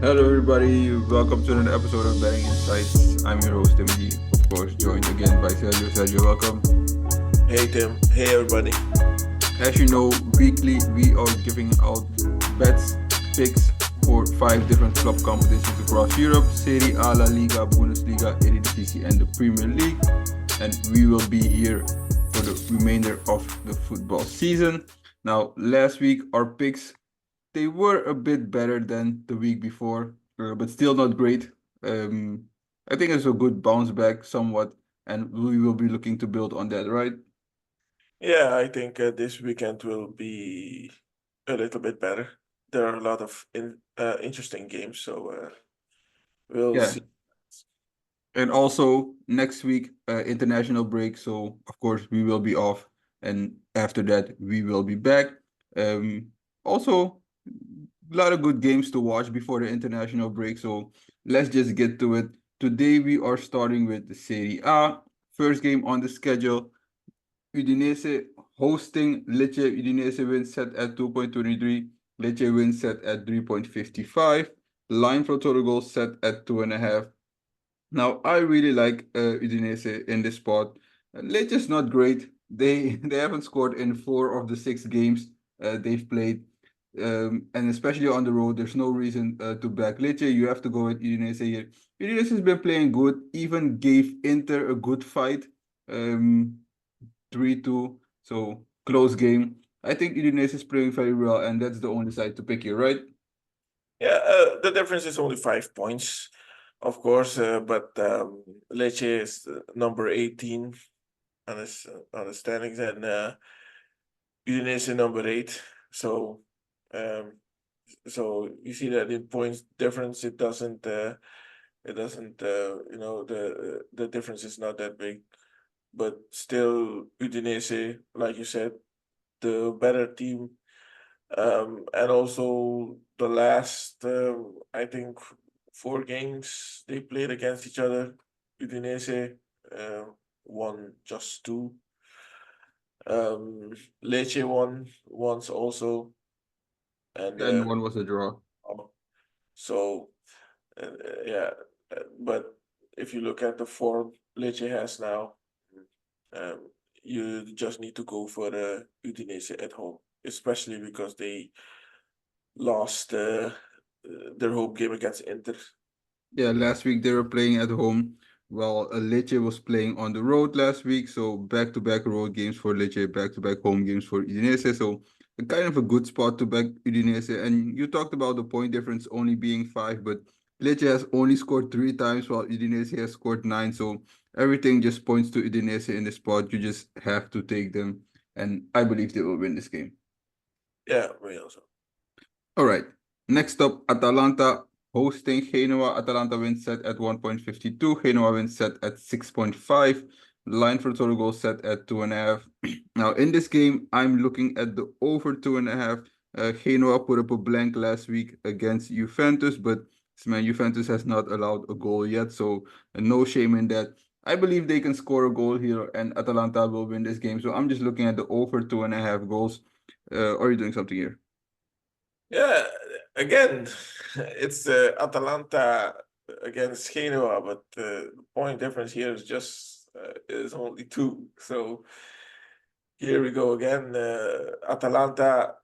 Hello, everybody. Welcome to another episode of Betting Insights. I'm your host, Timothy. Of course, joined again by Sergio. Sergio, welcome. Hey Tim, hey everybody. As you know, weekly we are giving out bets, picks for 5 different club competitions across Europe: Serie A, La Liga, Bundesliga, Eredivisie, and the Premier League. And we will be here for the remainder of the football season. Now, last week our picks they were a bit better than the week before, but still not great. Um, I think it's a good bounce back somewhat, and we will be looking to build on that, right? Yeah, I think this weekend will be a little bit better. There are a lot of interesting games, so we'll Yeah. see. And also next week, international break, so of course we will be off, and after that we will be back. Um, Also, a lot of good games to watch before the international break, so let's just get to it. Today we are starting with the Serie A. First game on the schedule, Udinese hosting Lecce. Udinese wins set at 2.23. Lecce wins set at 3.55. Line for total goals set at 2.5. Now, I really like Udinese in this spot. Lecce's not great. They haven't scored in 4 of the 6 games they've played. And especially on the road, there's no reason to back Lecce. You have to go with Udinese here. Udinese has been playing good, even gave Inter a good fight. Um, 3-2, so close game. I think Udinese is playing very well, and that's the only side to pick here, right? Yeah, the difference is only 5 points, of course, but Lecce is number 18 on the standings, and Udinese number 8. So, um, so you see that in points difference, the difference is not that big. But still, Udinese, like you said, the better team. And also the last, I think, 4 games they played against each other. Udinese uh, won just 2. Lecce won once also, and And one was a draw. so yeah. But if you look at the form Lecce has now, um, you just need to go for the Udinese at home, especially because they lost their home game against Inter. Yeah, last week they were playing at home, while Lecce was playing on the road last week. So back-to-back road games for Lecce, back-to-back home games for Udinese. So a kind of a good spot to back Udinese. And you talked about the point difference only being 5, but Lecce has only scored 3 times, while Udinese has scored 9. So everything just points to Udinese in the spot. You just have to take them, and I believe they will win this game. Yeah, me also. All right. Next up, Atalanta hosting Genoa. Atalanta wins set at 1.52. Genoa wins set at 6.5. Line for total goal set at 2.5. Now, in this game, I'm looking at the over 2.5. Genoa put up a blank last week against Juventus, but man, Juventus has not allowed a goal yet, so no shame in that. I believe they can score a goal here, and Atalanta will win this game. So I'm just looking at the over 2.5 goals. Are you doing something here? Yeah, again, it's Atalanta against Genoa, but the point difference here is just is only 2. So here we go again. Atalanta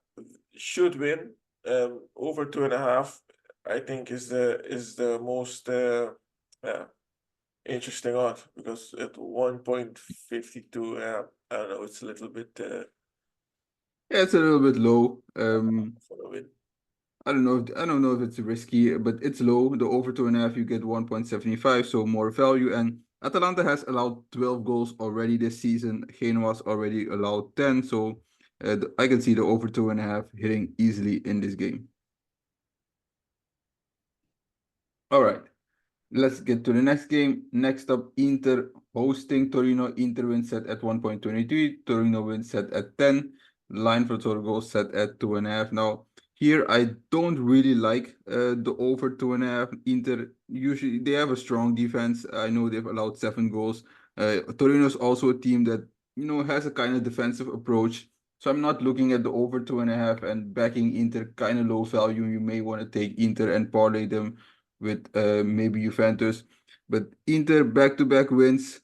should win. Over 2.5, I think is the most yeah, interesting odds because at 1.52, I don't know, it's a little bit Yeah, it's a little bit low. for the win. I don't know if it's risky, but it's low. The over 2.5, you get 1.75, so more value. And Atalanta has allowed 12 goals already this season. Genoa's already allowed 10, so I can see the over 2.5 hitting easily in this game. All right, let's get to the next game. Next up, Inter hosting Torino. Inter wins set at 1.23. Torino wins set at 10. Line for total goals set at 2.5. Now, here I don't really like the over 2.5. Inter usually they have a strong defense. I know they've allowed 7 goals. Torino is also a team that has a kind of defensive approach. So I'm not looking at the over 2.5 and backing Inter kind of low value. You may want to take Inter and parlay them with maybe Juventus. But Inter back-to-back wins.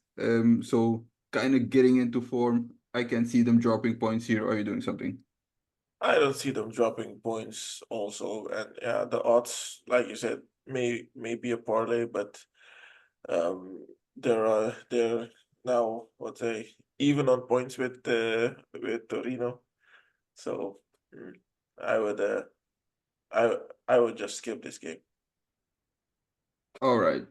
So kind of getting into form. I can see them dropping points here. Are you doing something? I don't see them dropping points also, and yeah, the odds, like you said, may be a parlay, but they're now what they even on points with Torino, so I would I I would just skip this game. All right.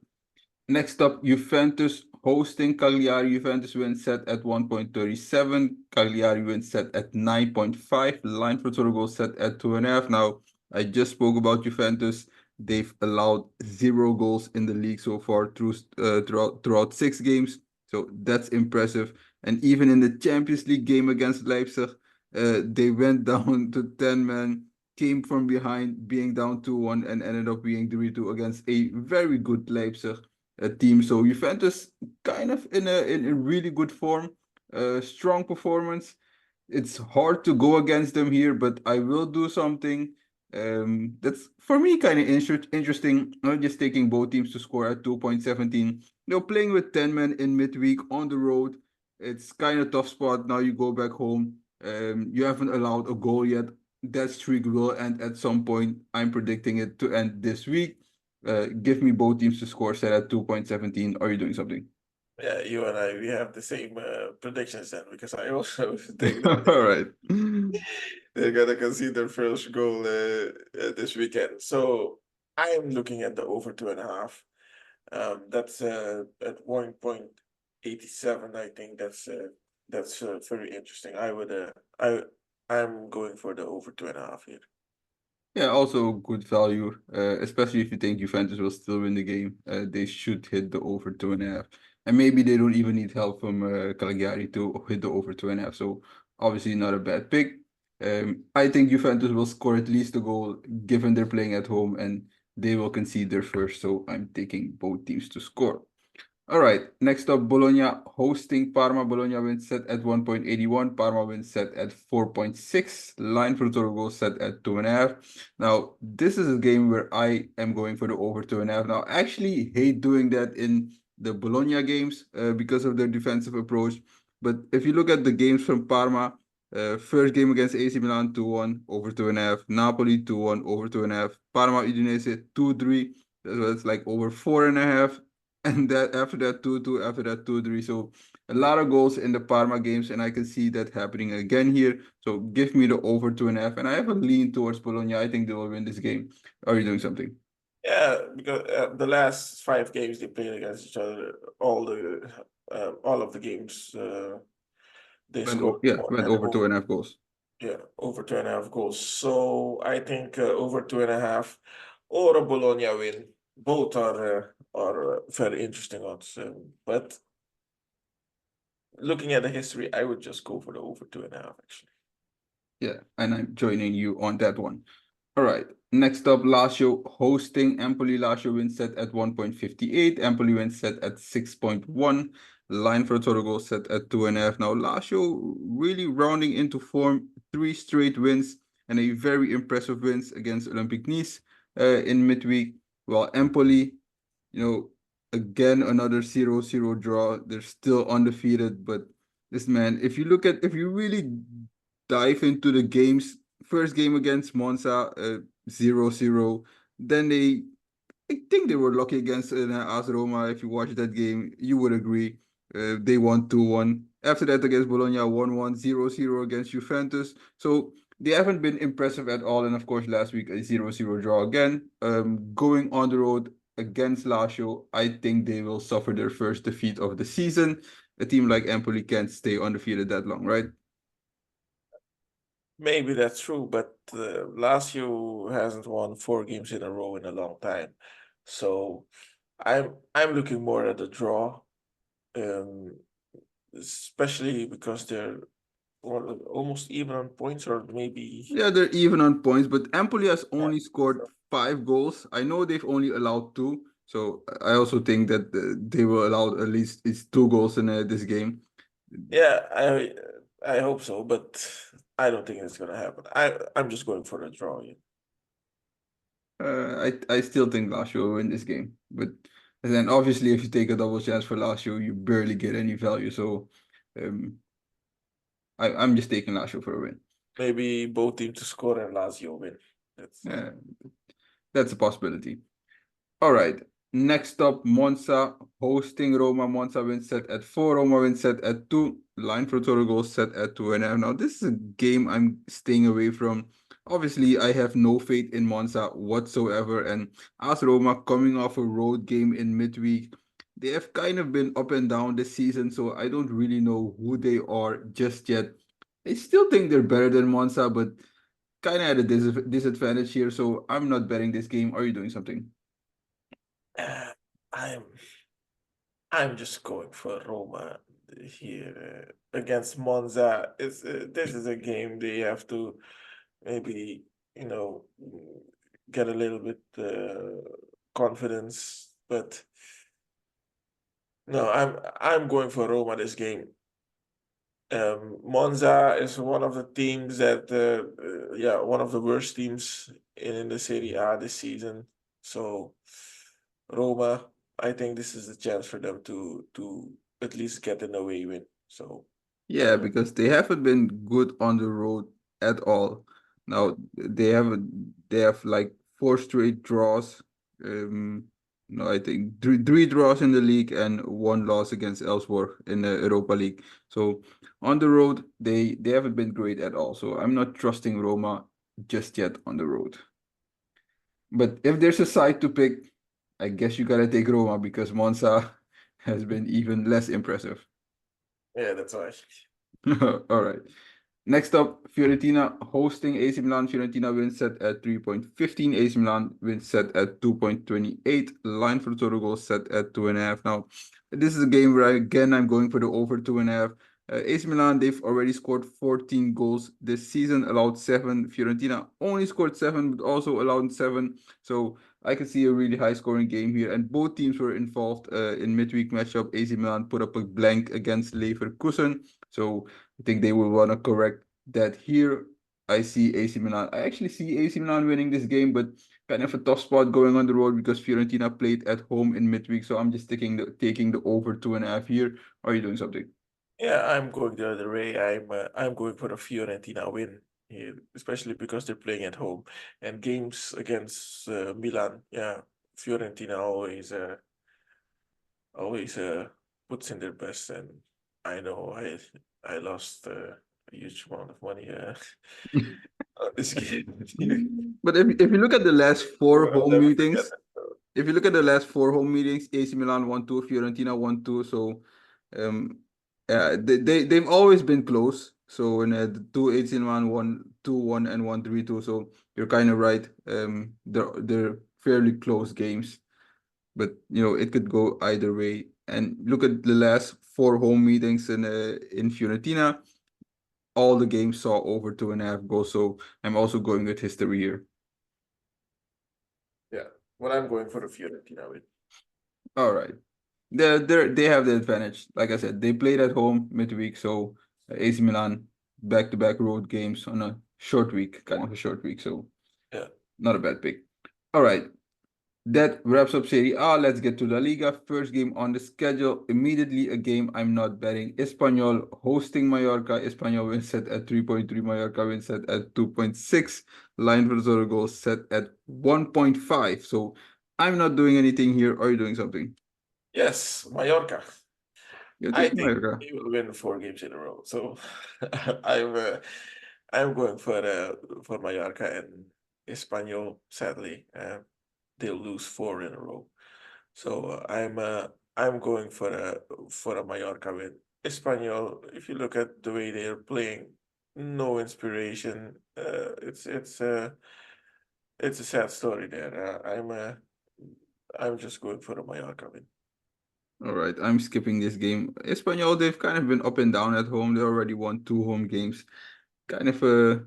Next up, Juventus hosting Cagliari. Juventus wins set at 1.37. Cagliari wins set at 9.5. Line for total goal set at 2.5. Now, I just spoke about Juventus. They've allowed 0 goals in the league so far throughout 6 games. So that's impressive. And even in the Champions League game against Leipzig, they went down to 10 men, came from behind, being down 2-1, and ended up being 3-2 against a very good Leipzig team. So Juventus kind of in a really good form, strong performance. It's hard to go against them here, but I will do something. That's for me kind of interesting. Not just taking both teams to score at 2.17. Playing with 10 men in midweek on the road. It's kind of tough spot. Now you go back home. You haven't allowed a goal yet. That streak will end at some point. I'm predicting it to end this week. Give me both teams to score set at 2.17. Are you doing something? Yeah, you and I, we have the same predictions then, because I also think that All right. they're gonna concede their first goal this weekend. So I'm looking at the over 2.5. That's at 1.87. I think that's very interesting. I'm going for the over 2.5 here. Yeah, also good value, especially if you think Juventus will still win the game. They should hit the over 2.5. And maybe they don't even need help from Cagliari to hit the over 2.5. So obviously not a bad pick. I think Juventus will score at least a goal given they're playing at home and they will concede their first. So I'm taking both teams to score. All right, next up, Bologna hosting Parma. Bologna wins set at 1.81. Parma wins set at 4.6. Line for total goal set at 2.5. Now, this is a game where I am going for the over 2.5. Now, I actually hate doing that in the Bologna games because of their defensive approach. But if you look at the games from Parma, first game against AC Milan 2-1, over 2.5. Napoli 2-1, over 2.5. Parma Udinese 2-3. That's like over 4.5. And that after that 2-2, after that 2-3. So a lot of goals in the Parma games, and I can see that happening again here. So give me the over 2.5. And I have a lean towards Bologna. I think they will win this game. Are you doing something? Yeah, because the last 5 games they played against each other, all of the games they scored more Went than over 2.5 goals. yeah, over 2.5 goals. So I think over 2.5 or a Bologna win. Both are very interesting odds. But looking at the history, I would just go for the over 2.5 actually. Yeah, and I'm joining you on that one. All right. Next up, Lazio hosting Empoli. Lazio wins set at 1.58. Empoli wins set at 6.1. Line for a total goal set at 2.5. Now, Lazio really rounding into form. 3 straight wins and a very impressive wins against Olympique Nice in midweek. While Empoli, again, another 0-0 draw. They're still undefeated, but this man, if you really dive into the games, first game against Monza, 0-0. Then I think they were lucky against AS Roma. If you watch that game, you would agree. They won 2-1. After that, against Bologna, 1-1, 0-0 against Juventus. So they haven't been impressive at all. And of course, last week, a 0-0 draw again. Going on the road against Lazio, I think they will suffer their first defeat of the season. A team like Empoli can't stay undefeated that long, right? Maybe that's true, but Lazio hasn't won 4 games in a row in a long time. So I'm looking more at the draw, um, especially because they're almost even on points, or maybe Yeah, they're even on points, but Empoli has yeah. only scored 5 goals. I know they've only allowed 2, so I also think that they will allow at least 2 goals in this game. Yeah, I hope so, but I don't think it's gonna happen. I'm just going for a draw. Yeah. I still think Lazio will win this game, but and then obviously if you take a double chance for Lazio, you barely get any value. So, um, I'm just taking Lazio for a win. Maybe both teams to score and Lazio win. That's That's a possibility. All right. Next up, Monza hosting Roma. Monza wins set at 4. Roma wins set at 2. Line for total goals set at 2.5. Now, this is a game I'm staying away from. Obviously, I have no faith in Monza whatsoever. And as Roma coming off a road game in midweek, they have kind of been up and down this season. So I don't really know who they are just yet. I still think they're better than Monza, but kind of at a disadvantage here. So I'm not betting this game. Are you doing something? I'm I'm just going for Roma here against Monza. It's this is a game they have to maybe get a little bit confidence, but no, I'm going for Roma this game. Monza is one of the teams that yeah, one of the worst teams in the Serie A this season. So Roma, I think this is a chance for them to at least get an away win. So Yeah, I'm not. because they haven't been good on the road at all. Now they have like 4 straight draws. Um, no, I think three draws in the league and 1 loss against Elfsborg in the Europa League. So on the road, they haven't been great at all. So I'm not trusting Roma just yet on the road. But if there's a side to pick, I guess you gotta take Roma because Monza has been even less impressive. Yeah, that's why. All right. Next up, Fiorentina hosting AC Milan. Fiorentina wins set at 3.15. AC Milan wins set at 2.28. Line for total goals set at 2.5. Now, this is a game where again I'm going for the over 2.5. AC Milan, they've already scored 14 goals this season, allowed 7. Fiorentina only scored 7, but also allowed 7. So I can see a really high scoring game here. And both teams were involved in midweek matchup. AC Milan put up a blank against Leverkusen. So I think they will want to correct that here. I see AC Milan. I actually see AC Milan winning this game, but kind of a tough spot going on the road because Fiorentina played at home in midweek. So I'm just taking the over 2.5 here. Are you doing something? Yeah, I'm going the other way. I'm going for a Fiorentina win here, especially because they're playing at home and games against Milan. Yeah, Fiorentina always puts in their best, and I know I lost a huge amount of money on this game. But if you look at the last four I'll home never forget meetings, it. So, if you look at the last 4 home meetings, AC Milan won 2, Fiorentina won 2. So, um, yeah, they've always been close. So when the two AC Milan won 2-1 and 1-3-2. So you're kind of right. They're fairly close games, but it could go either way. And look at the last 4 home meetings in Fiorentina. All the games saw over 2.5 goals. So I'm also going with history here. yeah, well, I'm going for a Fiorentina win. All right. They have the advantage. Like I said, they played at home midweek, so AC Milan back-to-back road games on a short week, kind of a short week, so Yeah. not a bad pick. All right, that wraps up Serie A. Let's get to La Liga. First game on the schedule. Immediately a game I'm not betting. Espanyol hosting Mallorca. Espanyol wins set at 3.3. Mallorca wins set at 2.6. Line for the goals set at 1.5. So I'm not doing anything here. Are you doing something? Yes, Mallorca. You're I taking think Mallorca. he will win 4 games in a row. So I'm uh, I'm going for Mallorca and Espanyol. Sadly, they'll lose 4 in a row. So I'm going for a Mallorca win. Espanyol, if you look at the way they're playing, no inspiration. It's a sad story there. I'm just going for a Mallorca win. All right, I'm skipping this game. Espanyol, they've kind of been up and down at home. They already won 2 home games. Kind of a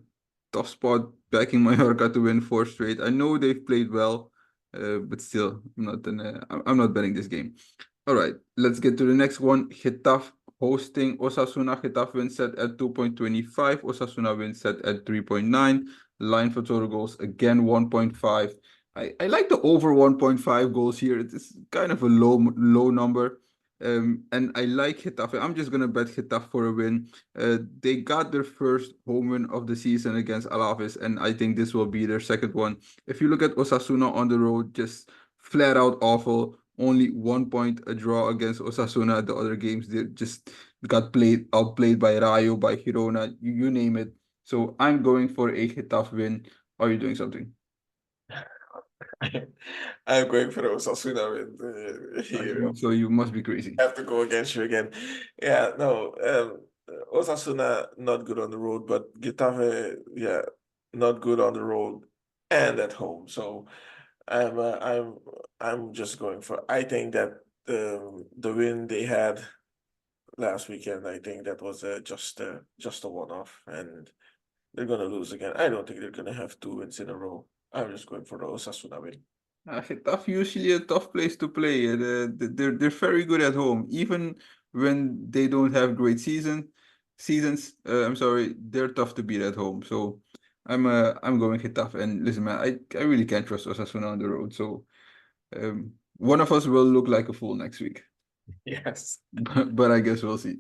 tough spot backing Mallorca to win 4 straight. I know they've played well, but still, I'm not betting this game. All right, let's get to the next one. Getafe hosting Osasuna. Getafe win set at 2.25. Osasuna win set at 3.9. Line for total goals again 1.5. I like the over 1.5 goals here. It's kind of a low number. And I like Getafe. I'm just gonna bet Getafe for a win. They got their first home win of the season against Alaves, and I think this will be their second one. If you look at Osasuna on the road, just flat out awful. Only 1 point a draw against Osasuna. The other games they just got outplayed by Rayo, by Girona, you name it. So I'm going for a Getafe win. Are you doing something? I'm going for Osasuna win here. So you must be crazy. Have to go against you again. Yeah, no. Osasuna not good on the road, but Getafe, yeah, not good on the road and at home. So I'm uh, I'm I'm just going for. I think that the win they had last weekend, I think that was just a one-off, and they're gonna lose again. I don't think they're gonna have 2 wins in a row. I'm just going for the Osasuna win. Getafe usually a tough place to play. They're very good at home, even when they don't have great seasons. I'm sorry, they're tough to beat at home. So I'm going Getafe. And listen, man, I really can't trust Osasuna on the road. So one of us will look like a fool next week. Yes. But I guess we'll see.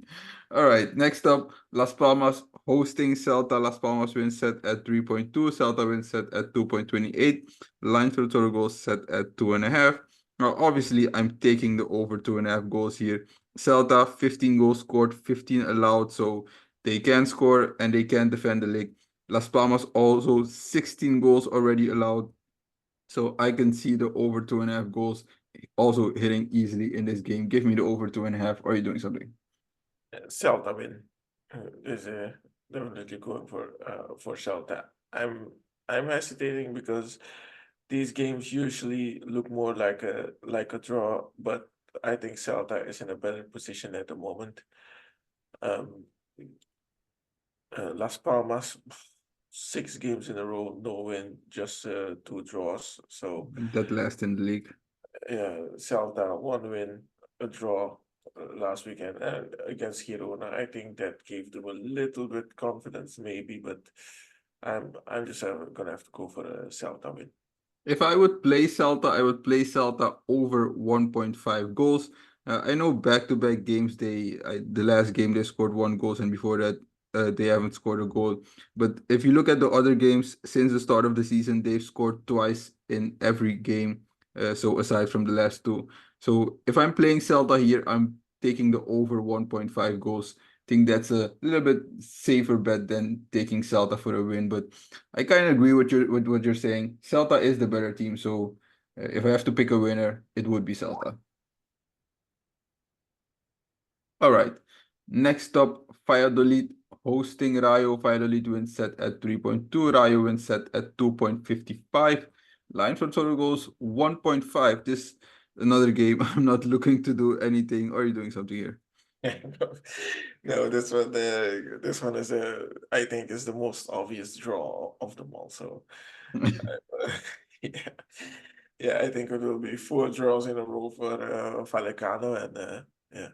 All right, next up, Las Palmas hosting Celta. Las Palmas win set at 3.2. Celta win set at 2.28. Line for total goals set at 2.5. Now, obviously, I'm taking the over 2.5 goals here. Celta, 15 goals scored, 15 allowed, so they can score and they can defend the league. Las Palmas also 16 goals already allowed. So I can see the over 2.5 goals also hitting easily in this game. Give me the over 2.5. Are you doing something? Celta win is definitely going for Celta. I'm hesitating because these games usually look more like a draw, but I think Celta is in a better position at the moment. Um, Las Palmas, 6 games in a row, no win, just 2 draws. So That last in the league. Celta 1 win, a draw last weekend and against Girona. I think that gave them a little bit confidence, maybe, but I'm just gonna have to go for a Celta win. If I would play Celta, I would play Celta over 1.5 goals. I know back-to-back games, the last game they scored 1 goal, and before that, they haven't scored a goal. But if you look at the other games since the start of the season, they've scored twice in every game. So aside from the last two. So if I'm playing Celta here, I'm taking the over 1.5 goals. Think that's a little bit safer bet than taking Celta for a win, but I kind of agree with what you're saying. Celta is the better team, so if I have to pick a winner, it would be Celta. All right. Next up, Valladolid hosting Rayo. Valladolid win set at 3.2. Rayo win set at 2.55. Line from total goals 1.5. This another game. I'm not looking to do anything. Or are you doing something here? No, this one is I think is the most obvious draw of them all. So yeah, yeah, I think it will be 4 draws in a row for Vallecano, and yeah.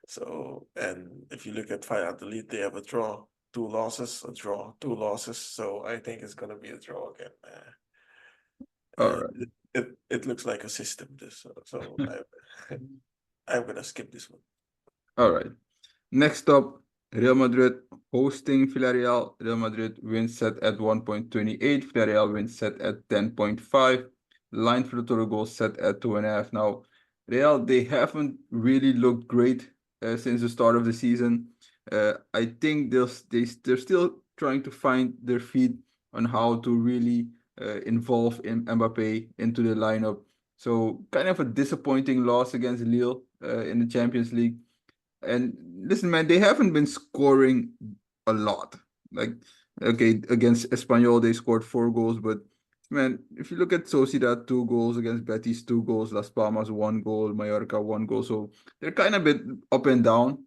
So, and if you look at Valladolid, they have a draw, 2 losses, a draw, 2 losses. So I think it's gonna be a draw again. All right. It looks like a system. So I'm gonna skip this one. All right. Next up, Real Madrid hosting Villarreal. Real Madrid wins set at 1.28. Villarreal wins set at 10.5. Line for the total goal set at 2.5. Now, Real, they haven't really looked great since the start of the season. I think they're still trying to find their feet on how to really involve Mbappe into the lineup. So, kind of a disappointing loss against Lille in the Champions League. And listen, man, they haven't been scoring a lot. Like, okay, against Espanyol, they scored 4 goals, but man, if you look at Sociedad, 2 goals, against Betis, 2 goals, Las Palmas, 1 goal, Mallorca, 1 goal. So they're kind of a bit up and down.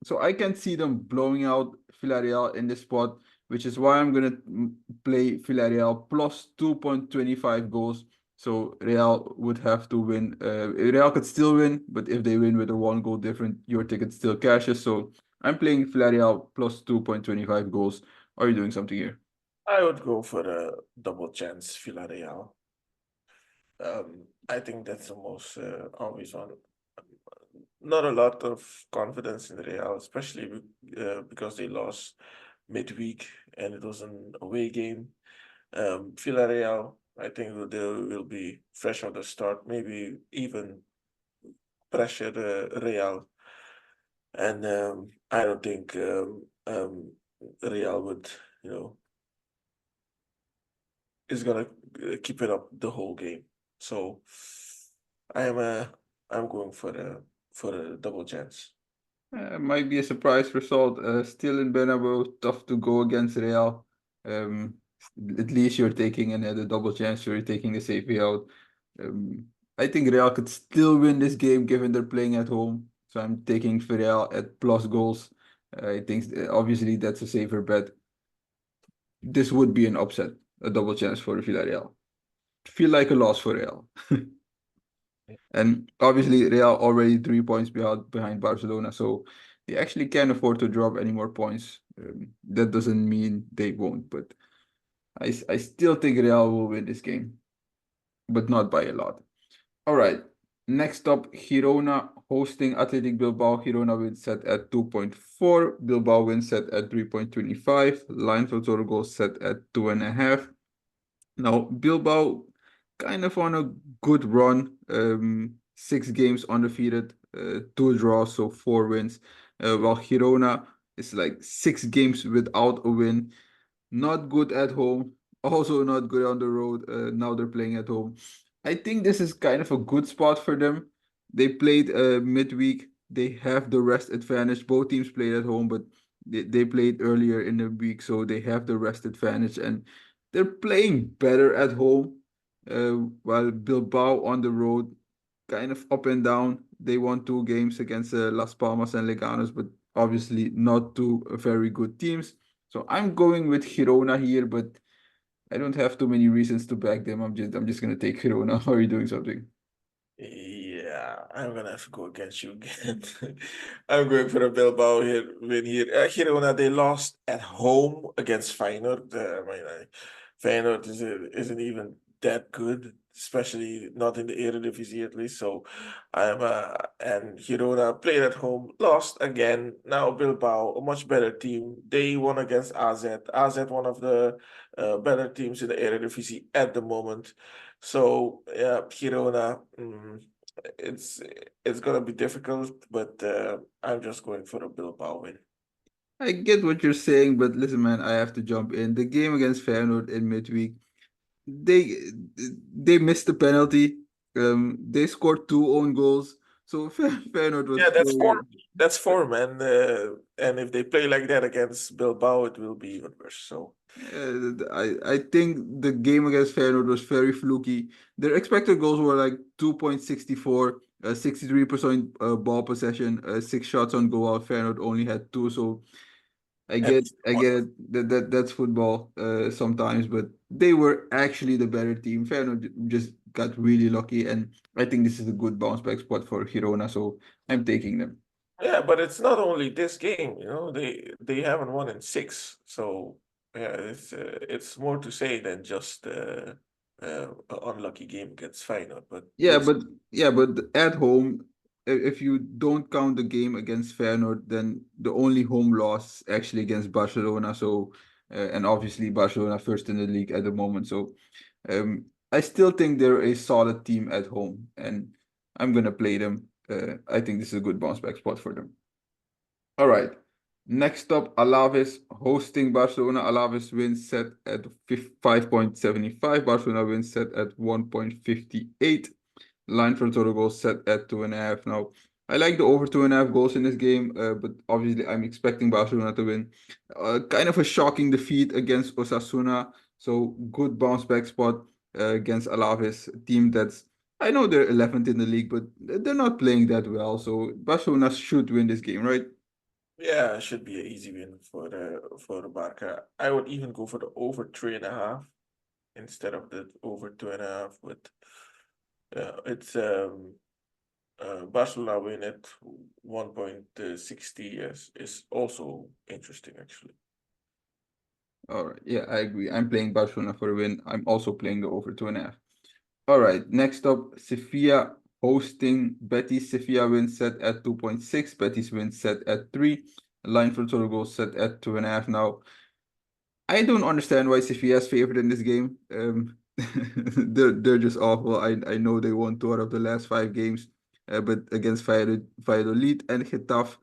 So I can see them blowing out Villarreal in this spot, which is why I'm gonna play Villarreal plus 2.25 goals. So Real would have to win. Real could still win, but if they win with a 1 goal different, your ticket still cashes. So I'm playing Villarreal plus 2.25 goals. Are you doing something here? I would go for a double chance Villarreal. I think that's the most obvious one. Not a lot of confidence in Real, especially because they lost midweek and it was an away game. Villarreal, I think they will be fresh on the start, maybe even pressure Real. And I don't think Real would, is gonna keep it up the whole game. So I am I'm going for a double chance. Might be a surprise result. Still in Bernabeu, tough to go against Real. Um, at least you're taking another double chance. You're taking the safe way out. Um, I think Real could still win this game given they're playing at home. So I'm taking Real at plus goals. I think obviously that's a safer bet. This would be an upset, a double chance for Villarreal. Feel like a loss for Real. And obviously, Real already 3 points behind Barcelona, so they actually can't afford to drop any more points. That doesn't mean they won't, but I still think Real will win this game, but not by a lot. All right. Next up, Girona hosting Athletic Bilbao. Girona wins set at 2.4. Bilbao wins set at 3.25. Line for total goals set at 2.5. Now, Bilbao kind of on a good run. 6 games undefeated, 2 draws, so 4 wins. While Girona is like 6 games without a win. Not good at home, also not good on the road. Now they're playing at home. I think this is kind of a good spot for them. They played midweek. They have the rest advantage. Both teams played at home, but they played earlier in the week, so they have the rest advantage, and they're playing better at home. While Bilbao on the road, kind of up and down. They won 2 games against Las Palmas and Leganes, but obviously not two very good teams. So I'm going with Girona here, but I don't have too many reasons to back them. I'm just gonna take Girona. Are you doing something? Yeah, I'm gonna have to go against you again. I'm going for a Bilbao here win here. Girona, they lost at home against Feyenoord. Feyenoord isn't even that good, especially not in the Eredivisie at least. So and Girona played at home, lost again. Now Bilbao, a much better team. They won against AZ. AZ, one of the better teams in the Eredivisie at the moment. So yeah, Girona, it's it's gonna be difficult, but I'm just going for a Bilbao win. I get what you're saying, but listen, man, I have to jump in. The game against Feyenoord in midweek, they they missed the penalty. They scored 2 own goals, so Feyenoord was Yeah, that's four. playing. That's four, man. And if they play like that against Bilbao, it will be even worse. So I think the game against Feyenoord was very fluky. Their expected goals were like 2.64, 63% ball possession, 6 shots on goal. While Feyenoord only had 2, so and I get it. That's football sometimes, but they were actually the better team. Feyenoord just got really lucky, and I think this is a good bounce back spot for Girona, so I'm taking them. yeah, but it's not only this game. They haven't won in six. So yeah, it's more to say than just an unlucky game against Feyenoord. But Yeah, we'll see. but at home, if you don't count the game against Feyenoord, then the only home loss actually against Barcelona. So, and obviously Barcelona first in the league at the moment. So, I still think they're a solid team at home, and I'm gonna play them. I think this is a good bounce back spot for them. All right. Next up, Alaves hosting Barcelona. Alaves wins set at 5.75. Barcelona wins set at 1.58. Line for total goals set at 2.5. Now, I like the over 2.5 goals in this game, but obviously I'm expecting Barcelona to win. Kind of a shocking defeat against Osasuna. So good bounce back spot against Alaves, a team that's I know they're 11th in the league, but they're not playing that well. So Barcelona should win this game, right? Yeah, it should be an easy win for the Barca. I would even go for the over 3.5. instead of the over 2.5. But it's Barcelona win at 1.60 is also interesting actually. All right. Yeah, I agree. I'm playing Barcelona for a win. I'm also playing the over 2.5. All right. Next up, Sevilla hosting Betis. Sevilla wins set at 2.6. Betis wins set at 3. Line for total goals set at 2.5. Now, I don't understand why Sevilla is favored in this game. They're just awful. I know they won 2 out of the last 5 games, but against Valladolid and Getafe,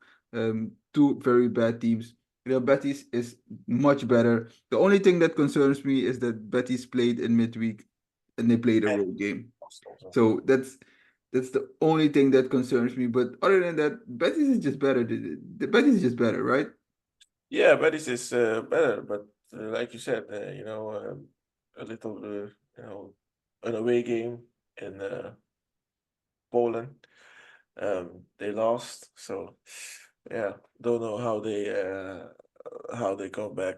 two very bad teams. Real Betis is much better. The only thing that concerns me is that Betis played in midweek and they played a And road game. also, So that's the only thing that concerns me. But other than that, Betis is just better. The Betis is just better, right? yeah, Betis is better, but like you said, a little, an away game in Poland. They lost, so yeah, don't know how they come back.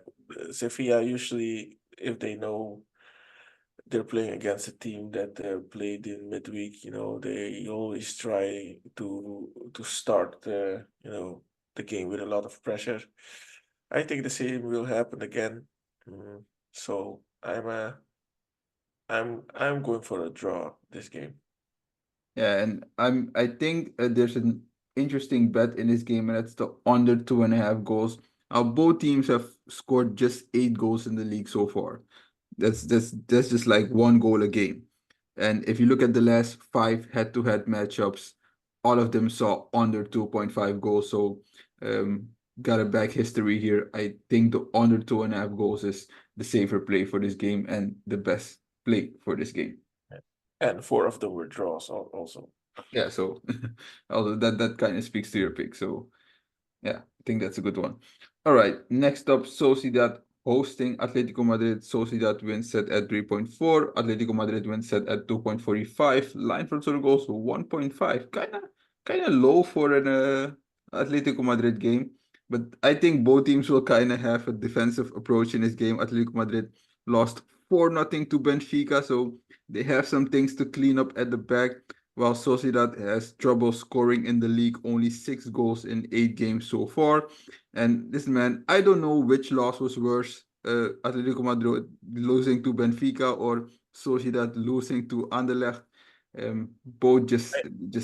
Sevilla usually, if they know they're playing against a team that played in midweek, they always try to start the game with a lot of pressure. I think the same will happen again. So I'm going for a draw this game. Yeah, and I think there's an interesting bet in this game, and that's the under 2.5 goals. Now both teams have scored just 8 goals in the league so far. That's just like 1 goal a game. And if you look at the last 5 head-to-head matchups, all of them saw under 2.5 goals. So got a back history here. I think the under 2.5 goals is the safer play for this game and the best play for this game. And 4 of them were draws also. Yeah, so although that kind of speaks to your pick. So yeah, I think that's a good one. All right, next up, Sociedad hosting Atletico Madrid. Sociedad wins set at 3.4. Atletico Madrid wins set at 2.45. Line for total goals 1.5. Kind of low for an Atletico Madrid game. But I think both teams will kind of have a defensive approach in this game. Atletico Madrid lost 4-0 to Benfica, so they have some things to clean up at the back. While Sociedad has trouble scoring in the league, only 6 goals in 8 games so far. And listen, man, I don't know which loss was worse: Atletico Madrid losing to Benfica or Sociedad losing to Anderlecht. Both just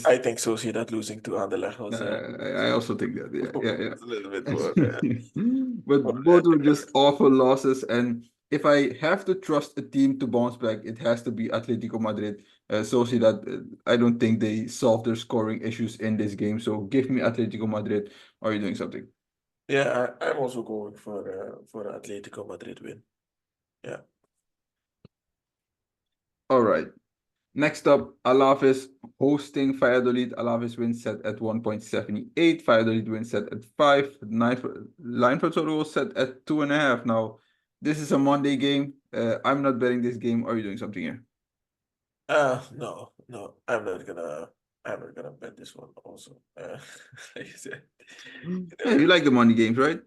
I think Sociedad losing to Anderlecht was I also think that, yeah. was a little bit more, But more both were just awful losses. And if I have to trust a team to bounce back, it has to be Atletico Madrid. Sociedad, I don't think they solved their scoring issues in this game. So give me Atletico Madrid. Are you doing something? Yeah, I'm also going for Atletico Madrid win. Yeah. All right. Next up, Alaves hosting Valladolid. Alaves wins set at 1.78. Valladolid wins set at 5. Line for total was set at 2.5. Now, this is a Monday game. I'm not betting this game. Are you doing something here? No, I'm not gonna bet this one also. Like you said, Yeah, you like the Monday games, right?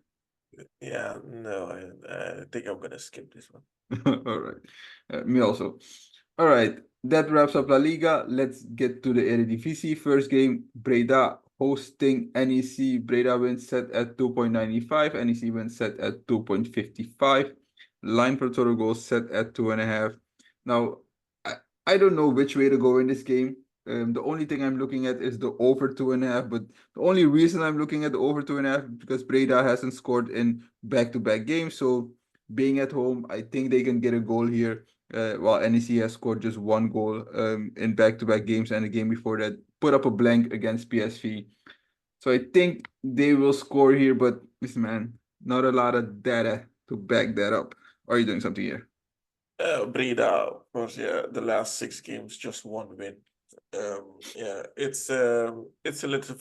yeah, no, I think I'm gonna skip this one. All right. Me also. All right. That wraps up La Liga. Let's get to the Eredivisie. First game, Breda hosting NEC. Breda wins set at 2.95. NEC wins set at 2.55. Line per total goals set at 2.5. Now, I, I don't know which way to go in this game. The only thing I'm looking at is the over 2.5. But the only reason I'm looking at the over 2.5 is because Breda hasn't scored in back-to-back games. So being at home, I think they can get a goal here. While NEC has scored just 1 goal in back-to-back games, and the game before that put up a blank against PSV. So I think they will score here, but listen, man, not a lot of data to back that up. Are you doing something here? Breda, of course, yeah, the last 6 games, just 1 win. Yeah, it's a little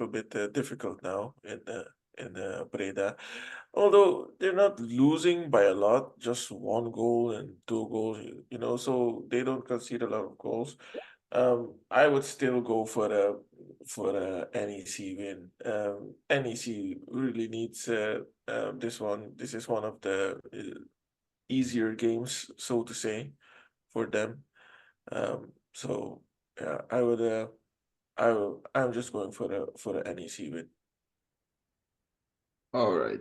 bit difficult now in Breda. Although they're not losing by a lot, just 1 goal and 2 goals, so they don't concede a lot of goals. I would still go for a NEC win. NEC really needs this one. This is one of the easier games, so to say, for them. So yeah, I'm just going for the NEC win. All right.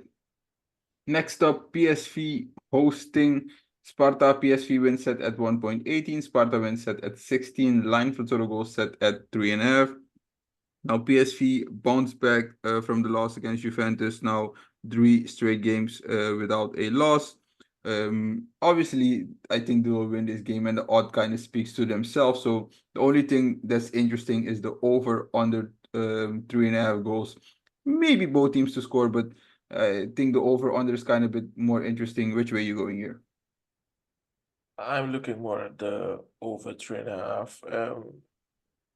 Next up, PSV hosting Sparta. PSV win set at 1.18. Sparta win set at 16. Line for total goals set at 3.5. Now PSV bounced back from the loss against Juventus. Now 3 straight games without a loss. Obviously, I think they will win this game, and the odd kind of speaks to themselves. So the only thing that's interesting is the over under 3.5 goals. Maybe both teams to score, but I think the over under is kind of a bit more interesting. Which way are you going here? I'm looking more at the over 3.5.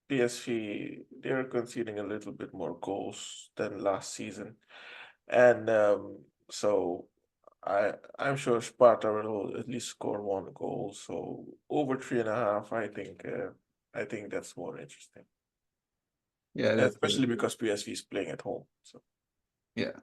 PSV, they're conceding a little bit more goals than last season, and so I'm sure Sparta will at least score 1 goal. So over 3.5, I think that's more interesting, Yeah, especially because PSV is playing at home. So yeah,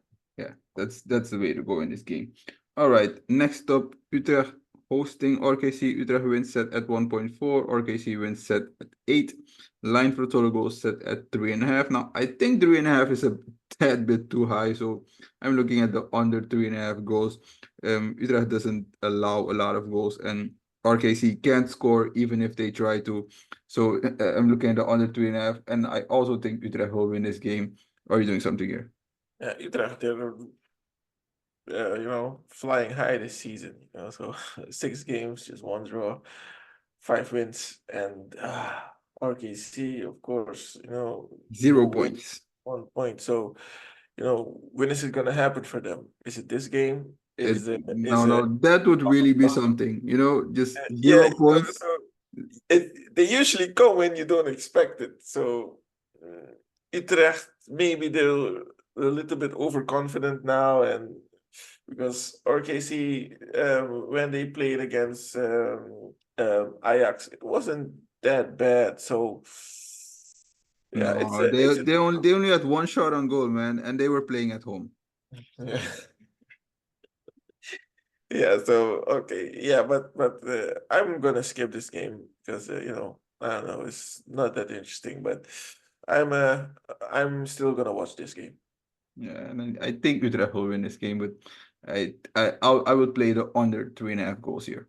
that's the way to go in this game. All right, next up, Utrecht hosting RKC. Utrecht wins set at 1.4. RKC wins set at 8. Line for total goals set at 3.5. Now, I think 3.5 is a tad bit too high, so I'm looking at the under 3.5 goals. Utrecht doesn't allow a lot of goals, and RKC can't score even if they try to. So I'm looking at the under 3.5, and I also think Utrecht will win this game. Are you doing something here? yeah, Utrecht, they're flying high this season. So 6 games, just 1 draw, 5 wins, and RKC, of course, 0 no win, points. 1 point. So when is it gonna happen for them? Is it this game? It, Is it is no, it? no, that would really be something, just Yeah, 0 points. they usually come when you don't expect it. So Utrecht, maybe they're a little bit overconfident now, and because RKC, when they played against Ajax, it wasn't that bad. So yeah, No, they only had 1 shot on goal, man, and they were playing at home. yeah. Yeah, so okay, yeah, but I'm gonna skip this game because I don't know, it's not that interesting. But I'm uh I'm still gonna watch this game. Yeah, and I think Utrecht will win this game, but I would play the under 3.5 goals here.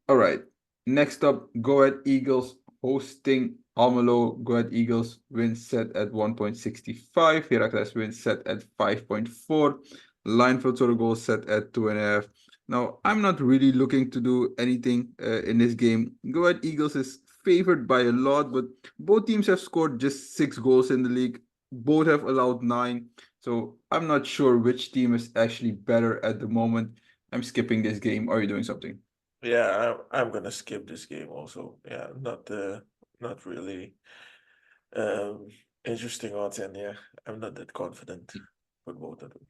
All right. Next up, Go Ahead Eagles hosting Almelo. Go Ahead Eagles win set at 1.65. Heracles win set at 5.4. Line for total goals set at 2.5. Now, I'm not really looking to do anything in this game. Go Ahead Eagles is favored by a lot, but both teams have scored just 6 goals in the league. Both have allowed 9. So I'm not sure which team is actually better at the moment. I'm skipping this game. Are you doing something? Yeah, I'm gonna skip this game also. Yeah, not really um interesting odds, and yeah, I'm not that confident for both of them.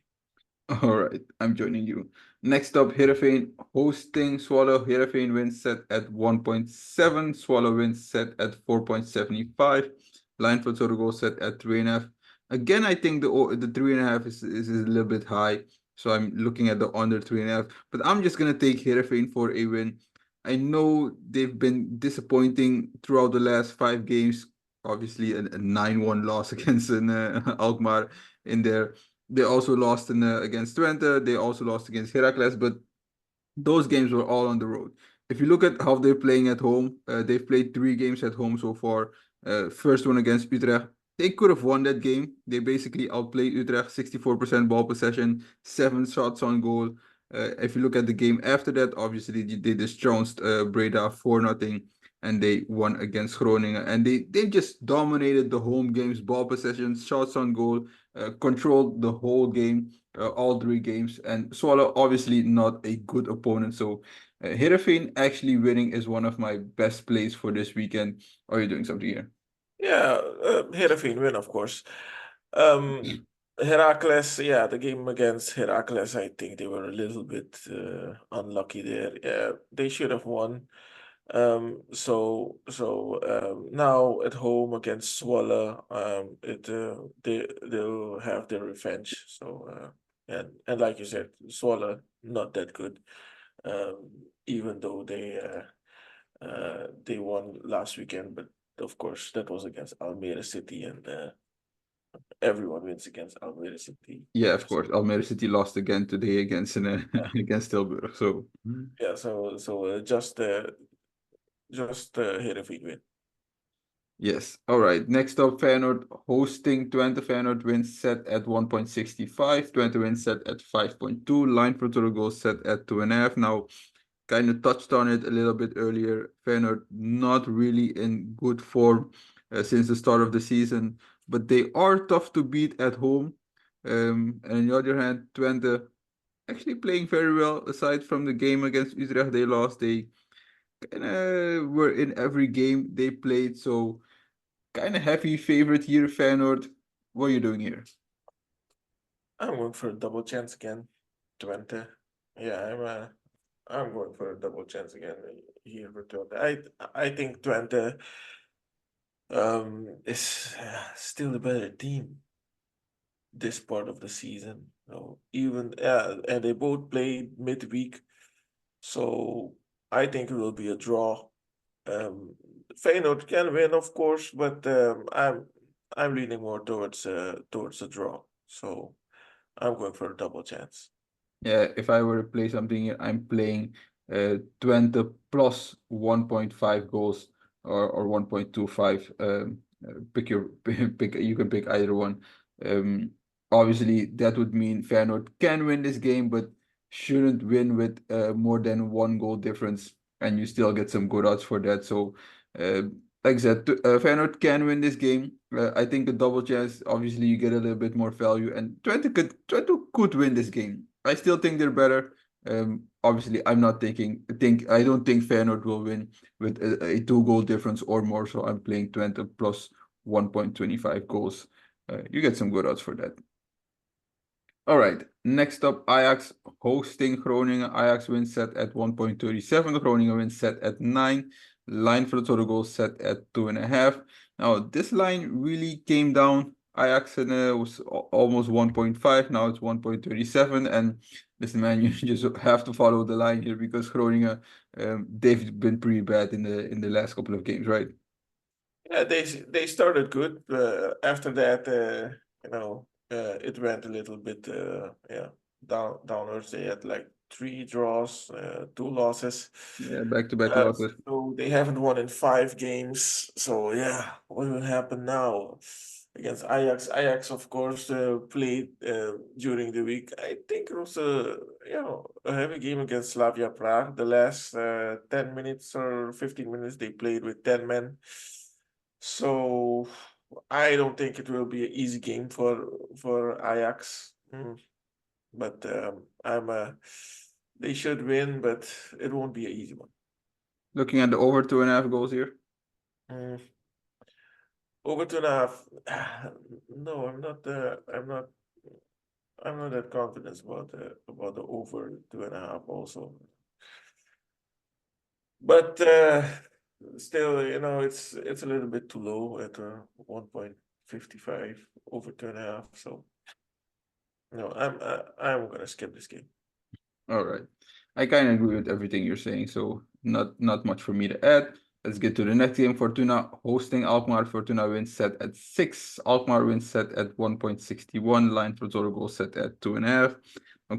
All right, I'm joining you. Next up, Heerenveen hosting Swallow. Heerenveen wins set at 1.7. Swallow wins set at 4.75. Line for total goal set at 3.5. Again, I think the 3.5 is a little bit high. So I'm looking at the under 3.5. But I'm just gonna take Heerenveen for a win. I know they've been disappointing throughout the last 5 games. Obviously, a 9-1 loss against Alkmaar in there. They also lost against Twente. They also lost against Heracles, but those games were all on the road. If you look at how they're playing at home, they've played 3 games at home so far. First one against Utrecht. They could have won that game. They basically outplayed Utrecht, 64% ball possession, 7 shots on goal. If you look at the game after that, obviously they trounced Breda 4-0, and they won against Groningen. And they just dominated the home games, ball possession, shots on goal, controlled the whole game, all 3 games. And Swallow, obviously not a good opponent. So Heerenveen actually winning is one of my best plays for this weekend. Are you doing something here? Yeah, Heerenveen win, of course. Heracles, yeah, the game against Heracles, I think they were a little bit unlucky there. Yeah, they should have won. Now at home against Zwolle, they'll have their revenge. So and like you said, Zwolle not that good. even though they won last weekend, but of course that was against Almere City, and everyone wins against Almere City. Yeah, of course. Almere City lost again today against against Tilburg. So Yeah, so just Heerenveen win. yes. All right. Next up, Feyenoord hosting Twente. Feyenoord wins set at 1.65. Twente wins set at 5.2. Line for total goals set at 2.5. Now, kind of touched on it a little bit earlier. Feyenoord not really in good form since the start of the season, but they are tough to beat at home. And on the other hand, Twente actually playing very well. Aside from the game against Utrecht, they lost. They kind of were in every game they played. So kind of heavy favorite here, Feyenoord. What are you doing here? I'm going for a double chance again, Twente. Yeah, I'm going for a double chance again here for Twente. I think Twente is still the better team this part of the season. So even and they both played midweek, so I think it will be a draw. Feyenoord can win, of course, but I'm leaning more towards a draw. So I'm going for a double chance. Yeah, if I were to play something here, I'm playing Twente plus 1.5 goals or 1.25. Pick your pick. You can pick either one. Um, Obviously that would mean Feyenoord can win this game, but shouldn't win with more than one goal difference, and you still get some good odds for that. So, uh, like I said, Feyenoord can win this game. I think a double chance. Obviously, you get a little bit more value, and Twente could win this game. I still think they're better. Obviously, I'm not I don't think Feyenoord will win with a 2 goal difference or more. So I'm playing Twente plus 1.25 goals. You get some good odds for that. All right. Next up, Ajax hosting Groningen. Ajax wins set at 1.37. Groningen wins set at 9. Line for the total goal set at 2.5. Now, this line really came down. Ajax was almost 1.5. Now it's 1.37. And listen, man, you just have to follow the line here because Groningen, they've been pretty bad in the last couple of games, right? Yeah, they started good. After that, it went a little bit downwards. They had like 3 draws, 2 losses. Yeah, back-to-back losses. So they haven't won in 5 games. So yeah, what will happen now against Ajax? Ajax, of course, played during the week. I think it was a heavy game against Slavia Prague. The last 10 minutes or 15 minutes, they played with 10 men. So I don't think it will be an easy game for Ajax. But they should win, but it won't be an easy one. Looking at the over 2.5 goals here. Mm. Over 2.5. No, I'm not. I'm not that confident about the over 2.5 also. But still, it's a little bit too low at 1.55 over 2.5. So no, I'm gonna skip this game. All right. I kind of agree with everything you're saying, so not much for me to add. Let's get to the next game. Fortuna hosting Alkmaar. Fortuna wins set at 6. Alkmaar wins set at 1.61. Line for total goal set at 2.5.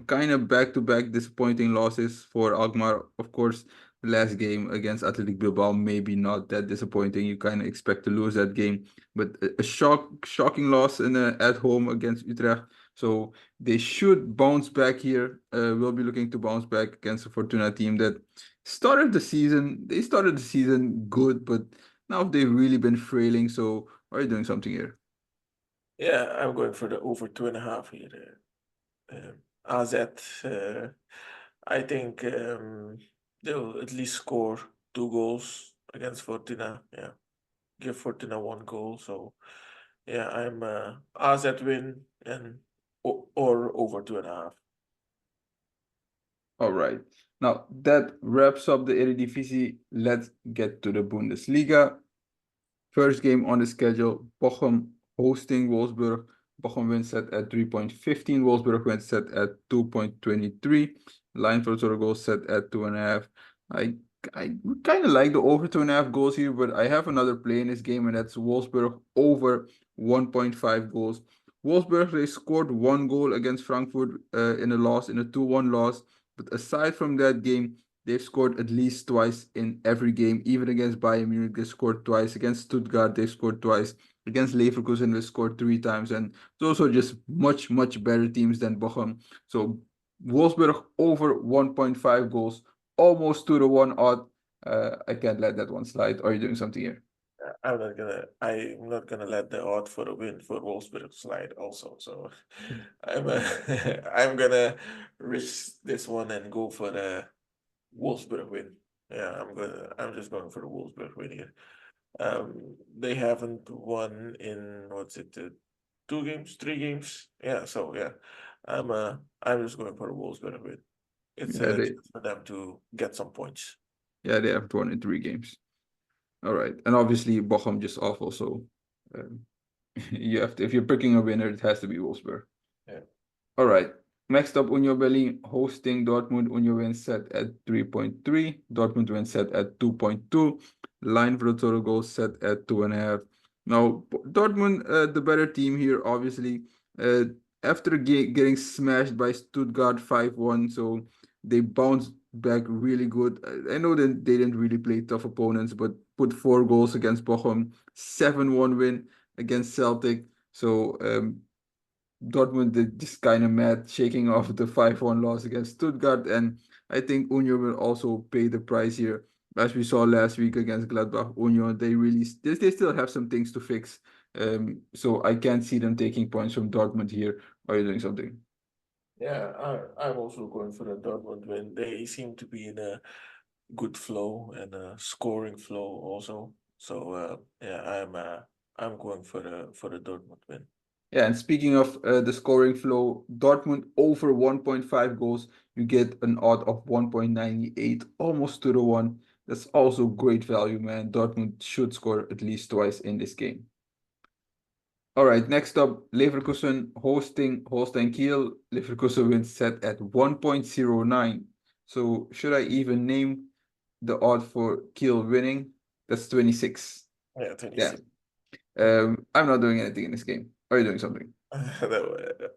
Kind of back-to-back disappointing losses for Alkmaar. Of course, the last game against Athletic Bilbao maybe not that disappointing. You kind of expect to lose that game, but a shocking loss at home against Utrecht. So they should bounce back here. We'll be looking to bounce back against a Fortuna team that they started the season good, but now they've really been frailing. So are you doing something here? Yeah, I'm going for the over 2.5 here. AZ, I think they'll at least score 2 goals against Fortuna. Yeah, give Fortuna 1 goal. So yeah, I'm AZ win and or over 2.5. All right. Now that wraps up the Eredivisie. Let's get to the Bundesliga. First game on the schedule, Bochum hosting Wolfsburg. Bochum wins set at 3.15. Wolfsburg wins set at 2.23. Line for total goals set at 2.5. I I kind of like the over 2.5 goals here, but I have another play in this game, and that's Wolfsburg over 1.5 goals. Wolfsburg, they scored one goal against Frankfurt in a 2-1 loss. But aside from that game, they've scored at least twice in every game. Even against Bayern Munich, they scored twice. Against Stuttgart, they scored twice. Against Leverkusen, they scored 3 times. And those are just much, much better teams than Bochum. So Wolfsburg over 1.5 goals, almost 2-1 odd. I can't let that one slide. Are you doing something here? I'm not gonna let the odd for the win for Wolfsburg slide also. So I'm I'm gonna risk this one and go for the Wolfsburg win. Yeah, I'm just going for the Wolfsburg win here. They haven't won in what's it, 2 games, 3 games? Yeah, so yeah. I'm just going for the Wolfsburg win. It's Yeah, a chance for them to get some points. they have won in 3 games. All right, and obviously Bochum just awful. So um, you have to, if you're picking a winner, it has to be Wolfsburg. Yeah. All right. Next up, Union Berlin hosting Dortmund. Union wins set at 3.3. Dortmund wins set at 2.2. Line for the total goals set at 2.5. Now, Dortmund, the better team here, obviously. Uh, after getting smashed by Stuttgart 5-1, so they bounced back really good. I know that they didn't really play tough opponents, but put 4 goals against Bochum, 7-1 win against Celtic. So Dortmund did just kind of mad, shaking off the 5-1 loss against Stuttgart, and I think Union will also pay the price here. As we saw last week against Gladbach, Union, they still have some things to fix. So I can't see them taking points from Dortmund here. Are you doing something? Yeah, I'm also going for the Dortmund win. They seem to be in a good flow and a scoring flow also. So yeah, I'm going for the Dortmund win. Yeah, and speaking of the scoring flow, Dortmund over 1.5 goals, you get an odd of 1.98, almost to the one. That's also great value, man. Dortmund should score at least twice in this game. All right, next up, Leverkusen hosting Holstein Kiel. Leverkusen wins set at 1.09. So should I even name the odd for Kiel winning? That's 26. Yeah, Yeah. 26. I'm not doing anything in this game. Are you doing something?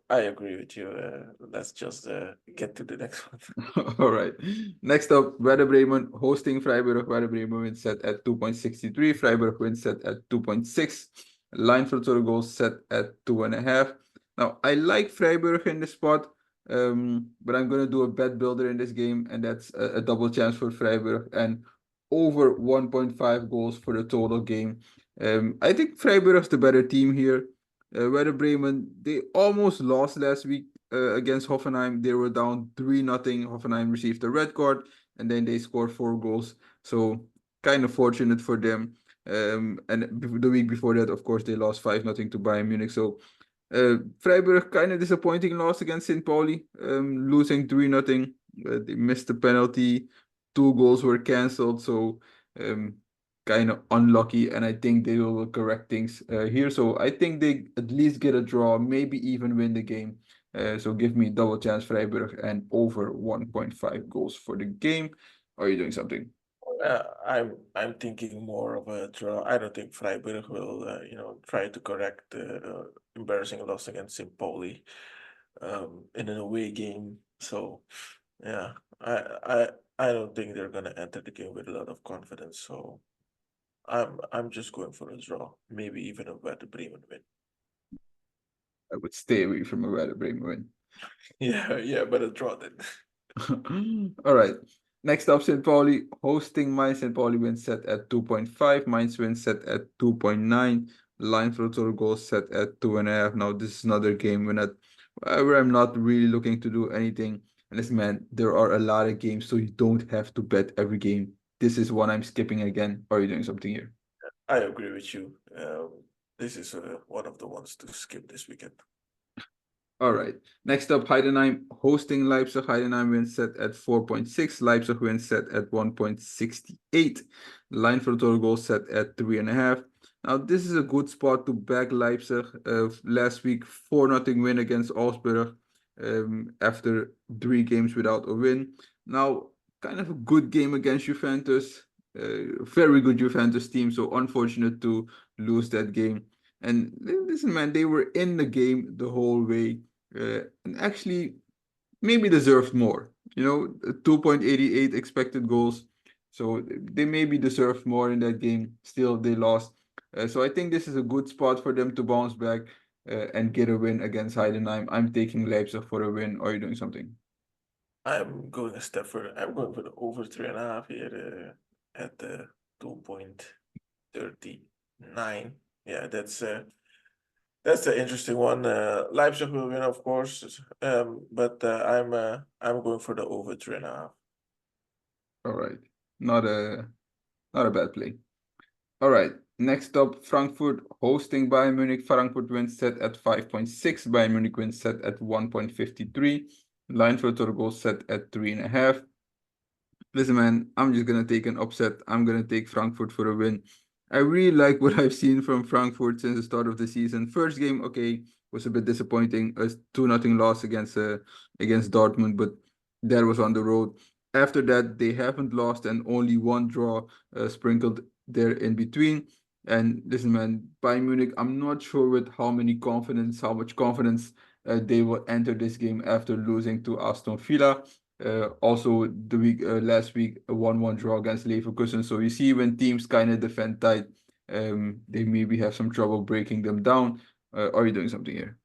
I agree with you. Let's just get to the next one. All right. Next up, Werder Bremen hosting Freiburg. Werder Bremen wins set at 2.63. Freiburg wins set at 2.6. Line for total goals set at 2.5. Now, I like Freiburg in this spot, but I'm going to do a bet builder in this game, and that's a double chance for Freiburg and over 1.5 goals for the total game. I think Freiburg is the better team here. Werder Bremen, they almost lost last week against Hoffenheim. They were down 3-0. Hoffenheim received a red card, and then they scored 4 goals. So kind of fortunate for them. And the week before that, of course, they lost 5-0 to Bayern Munich. So Freiburg, kind of disappointing loss against St. Pauli, losing 3-0. They missed the penalty. 2 goals were cancelled. So kind of unlucky, and I think they will correct things here. So I think they at least get a draw, maybe even win the game. So give me double chance Freiburg and over 1.5 goals for the game. Are you doing something? I'm thinking more of a draw. I don't think Freiburg will try to correct the embarrassing loss against St. Pauli in an away game. So yeah, I don't think they're gonna enter the game with a lot of confidence. So I'm just going for a draw, maybe even a Werder Bremen win. I would stay away from a Werder Bremen win. Yeah, but a draw then. All right. Next up, St. Pauli hosting Mainz. St. Pauli wins set at 2.5. Mainz wins set at 2.9. Line for total goals set at 2.5. Now, this is another game where I'm not really looking to do anything. And listen, man, there are a lot of games, so you don't have to bet every game. This is one I'm skipping again. Are you doing something here? I agree with you. This is one of the ones to skip this weekend. All right. Next up, Heidenheim hosting Leipzig. Heidenheim wins set at 4.6. Leipzig wins set at 1.68. Line for total goals set at 3.5. Now, this is a good spot to back Leipzig. Last week, 4-0 win against Augsburg. after 3 games without a win. Now, kind of a good game against Juventus, very good Juventus team. So unfortunate to lose that game. And listen, man, they were in the game the whole way, and actually maybe deserved more. 2.88 expected goals. So they maybe deserved more in that game. Still, they lost. So I think this is a good spot for them to bounce back and get a win against Heidenheim. I'm taking Leipzig for a win. Or are you doing something? I'm going a step further. I'm going for the over 3.5 here at the 2.39. Yeah, that's an interesting one. Leipzig will win, of course. But I'm going for the over 3.5. All right. Not a bad play. All right. Next up, Frankfurt hosting Bayern Munich. Frankfurt wins set at 5.6. Bayern Munich wins set at 1.53. Line for total goal set at 3.5. Listen, man, I'm just gonna take an upset. I'm gonna take Frankfurt for a win. I really like what I've seen from Frankfurt since the start of the season. First game, okay, was a bit disappointing. A 2-0 loss against Dortmund, but that was on the road. After that, they haven't lost and only one draw sprinkled there in between. And listen, man, Bayern Munich, I'm not sure with how much confidence they will enter this game after losing to Aston Villa. Also, last week, a 1-1 draw against Leverkusen. So you see, when teams kind of defend tight, they maybe have some trouble breaking them down. Are you doing something here?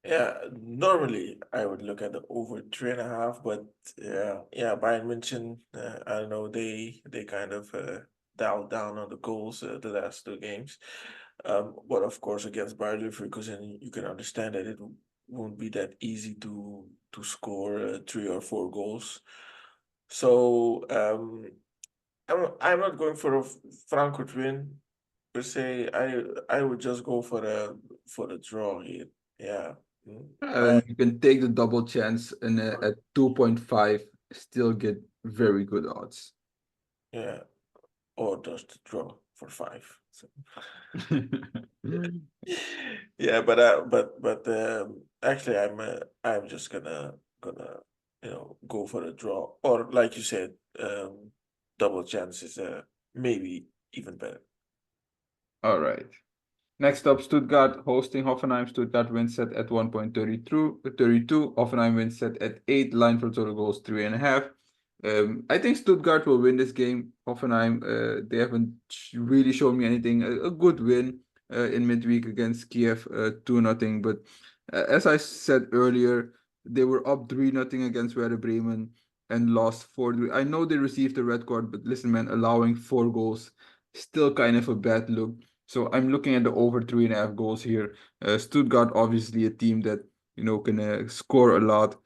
Yeah, normally I would look at the over 3.5, but yeah, Bayern München, I don't know, they kind of dialed down on the goals the last 2 games. But of course, against Bayer Leverkusen, you can understand that it won't be that easy to score 3 or 4 goals. So I'm not going for a Frankfurt win per se. I would just go for the draw here. Yeah. I You can take the double chance and at 2.5 still get very good odds. yeah, or just draw for 5. So. Yeah, but actually, I'm just gonna go for a draw, or like you said, double chance is maybe even better. All right. Next up, Stuttgart hosting Hoffenheim. Stuttgart wins set at 1.32. Hoffenheim wins set at 8. Line for total goals 3.5. I think Stuttgart will win this game. Hoffenheim, they haven't really shown me anything. A good win in midweek against Kiev, 2-0. But as I said earlier, they were up 3-0 against Werder Bremen and lost 4-3. I know they received a red card, but listen, man, allowing 4 goals, still kind of a bad look. So I'm looking at the over 3.5 goals here. Stuttgart, obviously a team that can score a lot.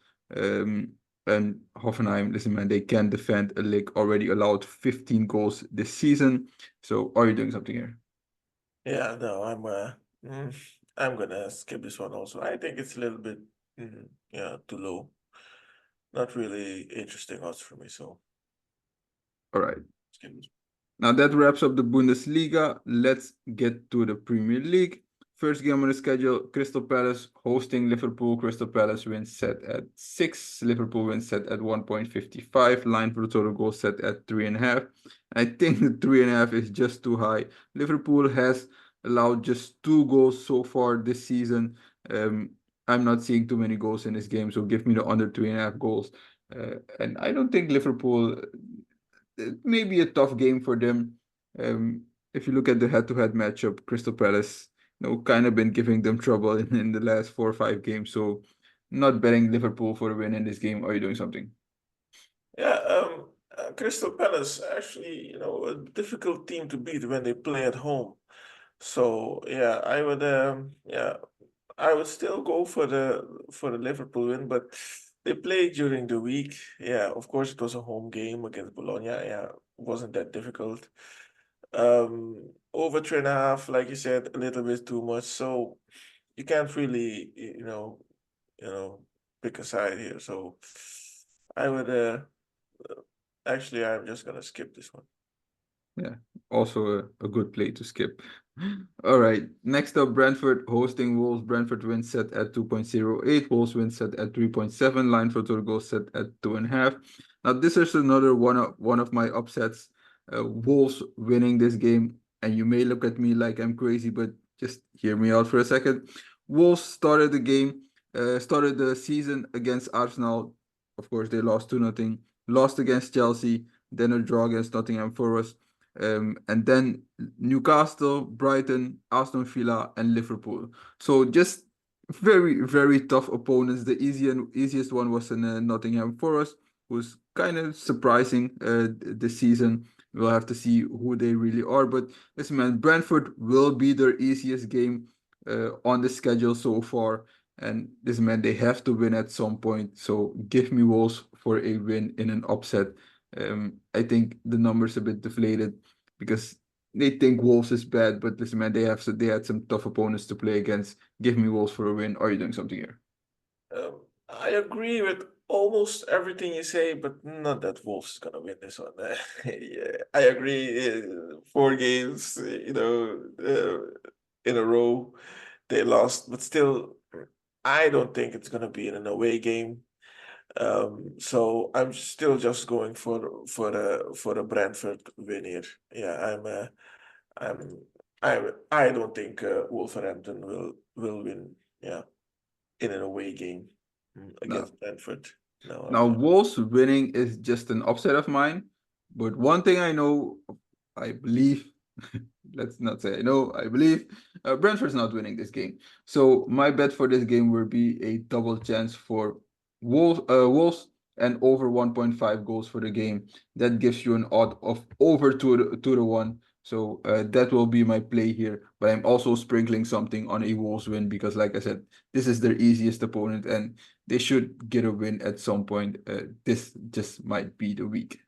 And Hoffenheim, listen, man, they can defend a league already allowed 15 goals this season. So are you doing something here? Yeah, no, mm, I'm gonna skip this one also. I think it's a little bit yeah, too low. Not really interesting odds for me, so All right. skip this. Now that wraps up the Bundesliga. Let's get to the Premier League. First game on the schedule, Crystal Palace hosting Liverpool. Crystal Palace wins set at 6. Liverpool wins set at 1.55. Line for the total goal set at 3.5. I think the 3.5 is just too high. Liverpool has allowed just 2 goals so far this season. Um, I'm not seeing too many goals in this game, so give me the under 3.5 goals. And I don't think Liverpool, it may be a tough game for them. If you look at the head-to-head matchup, Crystal Palace, kind of been giving them trouble in the last 4 or 5 games. So, not betting Liverpool for a win in this game. Are you doing something? Yeah, Crystal Palace actually, a difficult team to beat when they play at home. So yeah, I would still go for the Liverpool win, but they played during the week. Yeah, of course it was a home game against Bologna. Yeah, wasn't that difficult. Over 3.5, like you said, a little bit too much. So you can't really, you know, pick a side here. So I would actually I'm just gonna skip this one. Yeah, also a good play to skip. All right, next up, Brentford hosting Wolves. Brentford win set at 2.08. Wolves win set at 3.7. Line for total goals set at 2.5. Now, this is another one of my upsets. Wolves winning this game, and you may look at me like I'm crazy, but just hear me out for a second. Wolves started the season against Arsenal. Of course, they lost 2-0. Lost against Chelsea, then a draw against Nottingham Forest. And then Newcastle, Brighton, Aston Villa, and Liverpool. So just very, very tough opponents. The easiest one was in Nottingham Forest, who's kind of surprising this season. We'll have to see who they really are. But listen, man, Brentford will be their easiest game on the schedule so far. And this man, they have to win at some point. So give me Wolves for a win in an upset. I think the numbers a bit deflated because they think Wolves is bad, but listen, man, they had some tough opponents to play against. Give me Wolves for a win. Are you doing something here? I agree with almost everything you say, but not that Wolves is gonna win this one. Yeah, I agree. 4 games, in a row, they lost, but still, I don't think it's gonna be in an away game. So I'm still just going for the Brentford win here. Yeah, I'm I don't think Wolverhampton will win. Yeah, in an away game No. against Brentford. No, I'm Now, not. Wolves winning is just an upset of mine, but one thing I know, I believe, let's not say I know, I believe, Brentford's not winning this game. So my bet for this game will be a double chance for Wolves and over 1.5 goals for the game. That gives you an odd of over 2 to 1. So that will be my play here. But I'm also sprinkling something on a Wolves win because, like I said, this is their easiest opponent and they should get a win at some point. This just might be the week.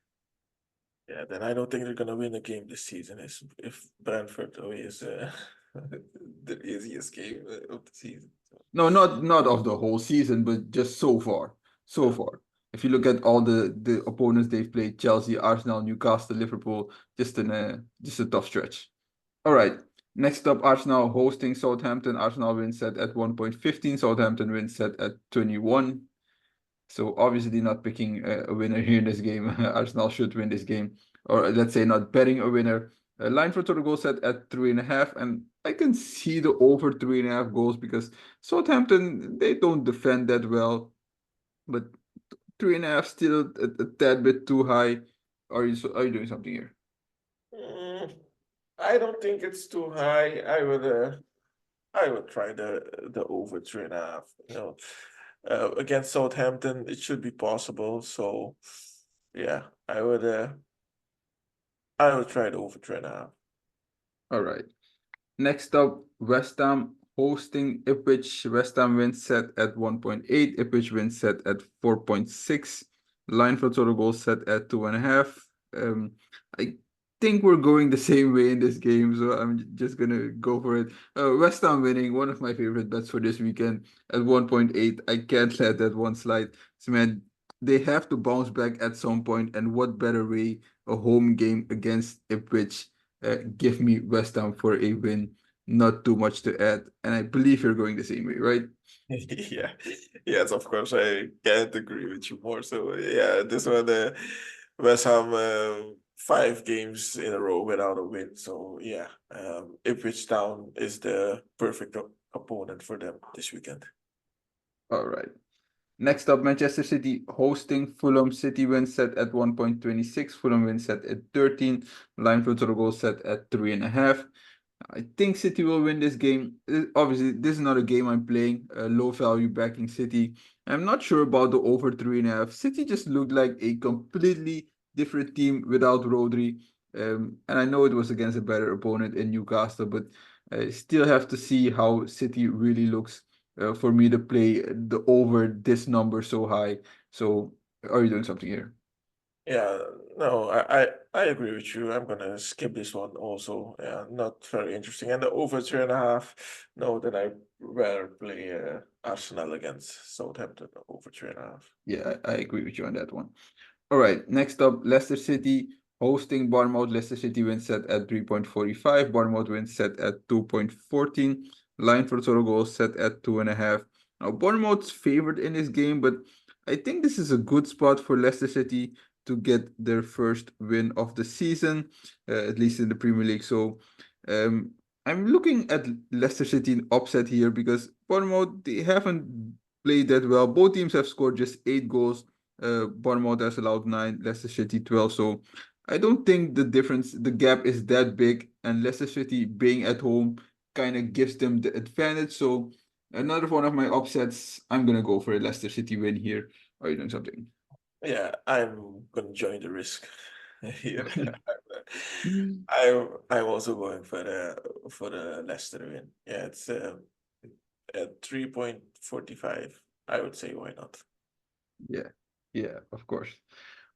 Yeah, then I don't think they're gonna win a game this season. If Brentford away is the easiest game of the season. So, No, not of the whole season, but just so far. So yeah. far. If you look at all the opponents they've played, Chelsea, Arsenal, Newcastle, Liverpool, just a tough stretch. All right. Next up, Arsenal hosting Southampton. Arsenal wins set at 1.15. Southampton wins set at 21. So obviously not picking a winner here in this game. Arsenal should win this game, or let's say not betting a winner. Line for total goal set at 3.5, and I can see the over 3.5 goals because Southampton they don't defend that well, but 3.5 still a tad bit too high. Are you doing something here? Mm, I don't think it's too high. I would try the over 3.5. Against Southampton, it should be possible. So yeah, I would try the over 3.5. All right. Next up, West Ham hosting Ipswich. West Ham wins set at 1.8. Ipswich wins set at 4.6. Line for total goals set at 2.5. I think we're going the same way in this game, so I'm just gonna go for it. West Ham winning, one of my favorite bets for this weekend at 1.8. I can't let that one slide. So man, they have to bounce back at some point, and what better way a home game against Ipswich? Give me West Ham for a win. Not too much to add. And I believe you're going the same way, right? Yeah, yes, of course, I can't agree with you more. So yeah, this one, West Ham, 5 games in a row without a win. So yeah, Ipswich Town is the perfect opponent for them this weekend. All right. Next up, Manchester City hosting Fulham. City win set at 1.26. Fulham win set at 13. Line for total goal set at 3.5. I think City will win this game. Obviously, this is not a game I'm playing. Low value backing City. I'm not sure about the over 3.5. City just looked like a completely different team without Rodri. And I know it was against a better opponent in Newcastle, but I still have to see how City really looks for me to play the over this number so high. So, are you doing something here? Yeah, no, I agree with you. I'm gonna skip this one also. Yeah, not very interesting. And the over 3.5. No, then I rather play Arsenal against Southampton over 3.5. Yeah, I agree with you on that one. All right, next up, Leicester City Hosting Bournemouth, Leicester City wins set at 3.45. Bournemouth wins set at 2.14. Line for total goals set at 2.5. Now, Bournemouth's favored in this game, but I think this is a good spot for Leicester City to get their first win of the season, at least in the Premier League. So, I'm looking at Leicester City in upset here because Bournemouth, they haven't played that well. Both teams have scored just 8 goals. Bournemouth has allowed 9, Leicester City 12. So I don't think the gap is that big, and Leicester City being at home kind of gives them the advantage. So another one of my upsets, I'm gonna go for a Leicester City win here. Are you doing something? Yeah, I'm gonna join the risk here. Mm. I'm also going for the Leicester win. Yeah, it's at 3.45. I would say why not? Yeah, yeah, of course.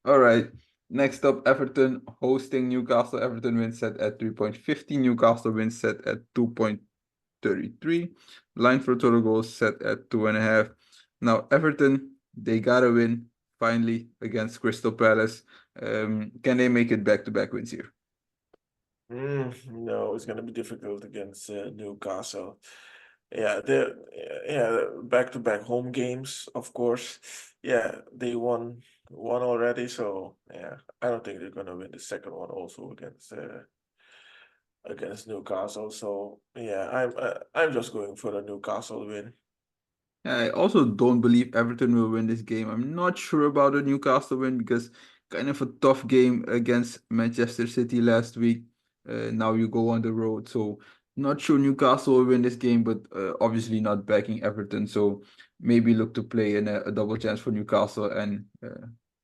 All right. Next up, Everton hosting Newcastle. Everton wins set at 3.50. Newcastle wins set at 2.33. Line for total goals set at 2.5. Now, Everton, they gotta win finally against Crystal Palace. Can they make it back-to-back wins here? No, it's gonna be difficult against Newcastle. Yeah, they're yeah, back-to-back home games, of course. Yeah, they won one already, so yeah, I don't think they're gonna win the second one also against Newcastle. So yeah, I'm just going for a Newcastle win. I also don't believe Everton will win this game. I'm not sure about the Newcastle win because kind of a tough game against Manchester City last week. Now you go on the road, so not sure Newcastle will win this game, but obviously not backing Everton. So maybe look to play in a double chance for Newcastle and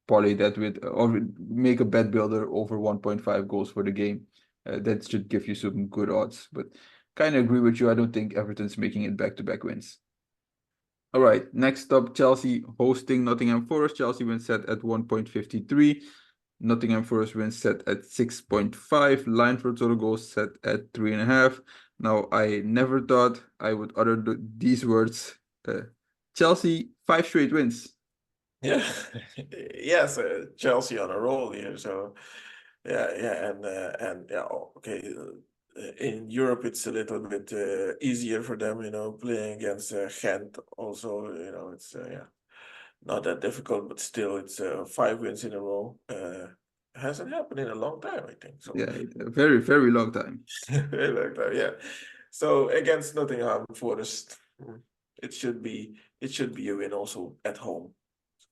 parlay that with or make a bet builder over 1.5 goals for the game. That should give you some good odds. But kind of agree with you. I don't think Everton's making it back-to-back wins. All right, next up, Chelsea hosting Nottingham Forest. Chelsea wins set at 1.53. Nottingham Forest wins set at 6.5. Line for total goals set at 3.5. Now, I never thought I would utter these words. Chelsea, 5 straight wins. Yeah, yes, Chelsea on a roll here. So yeah, and yeah, okay. In Europe, it's a little bit easier for them, playing against Gent. Also, it's yeah, not that difficult, but still, it's 5 wins in a row. Hasn't happened in a long time, I think. So Yeah, a very, very long time. very long time, yeah. So against Nottingham Forest, it should be a win also at home.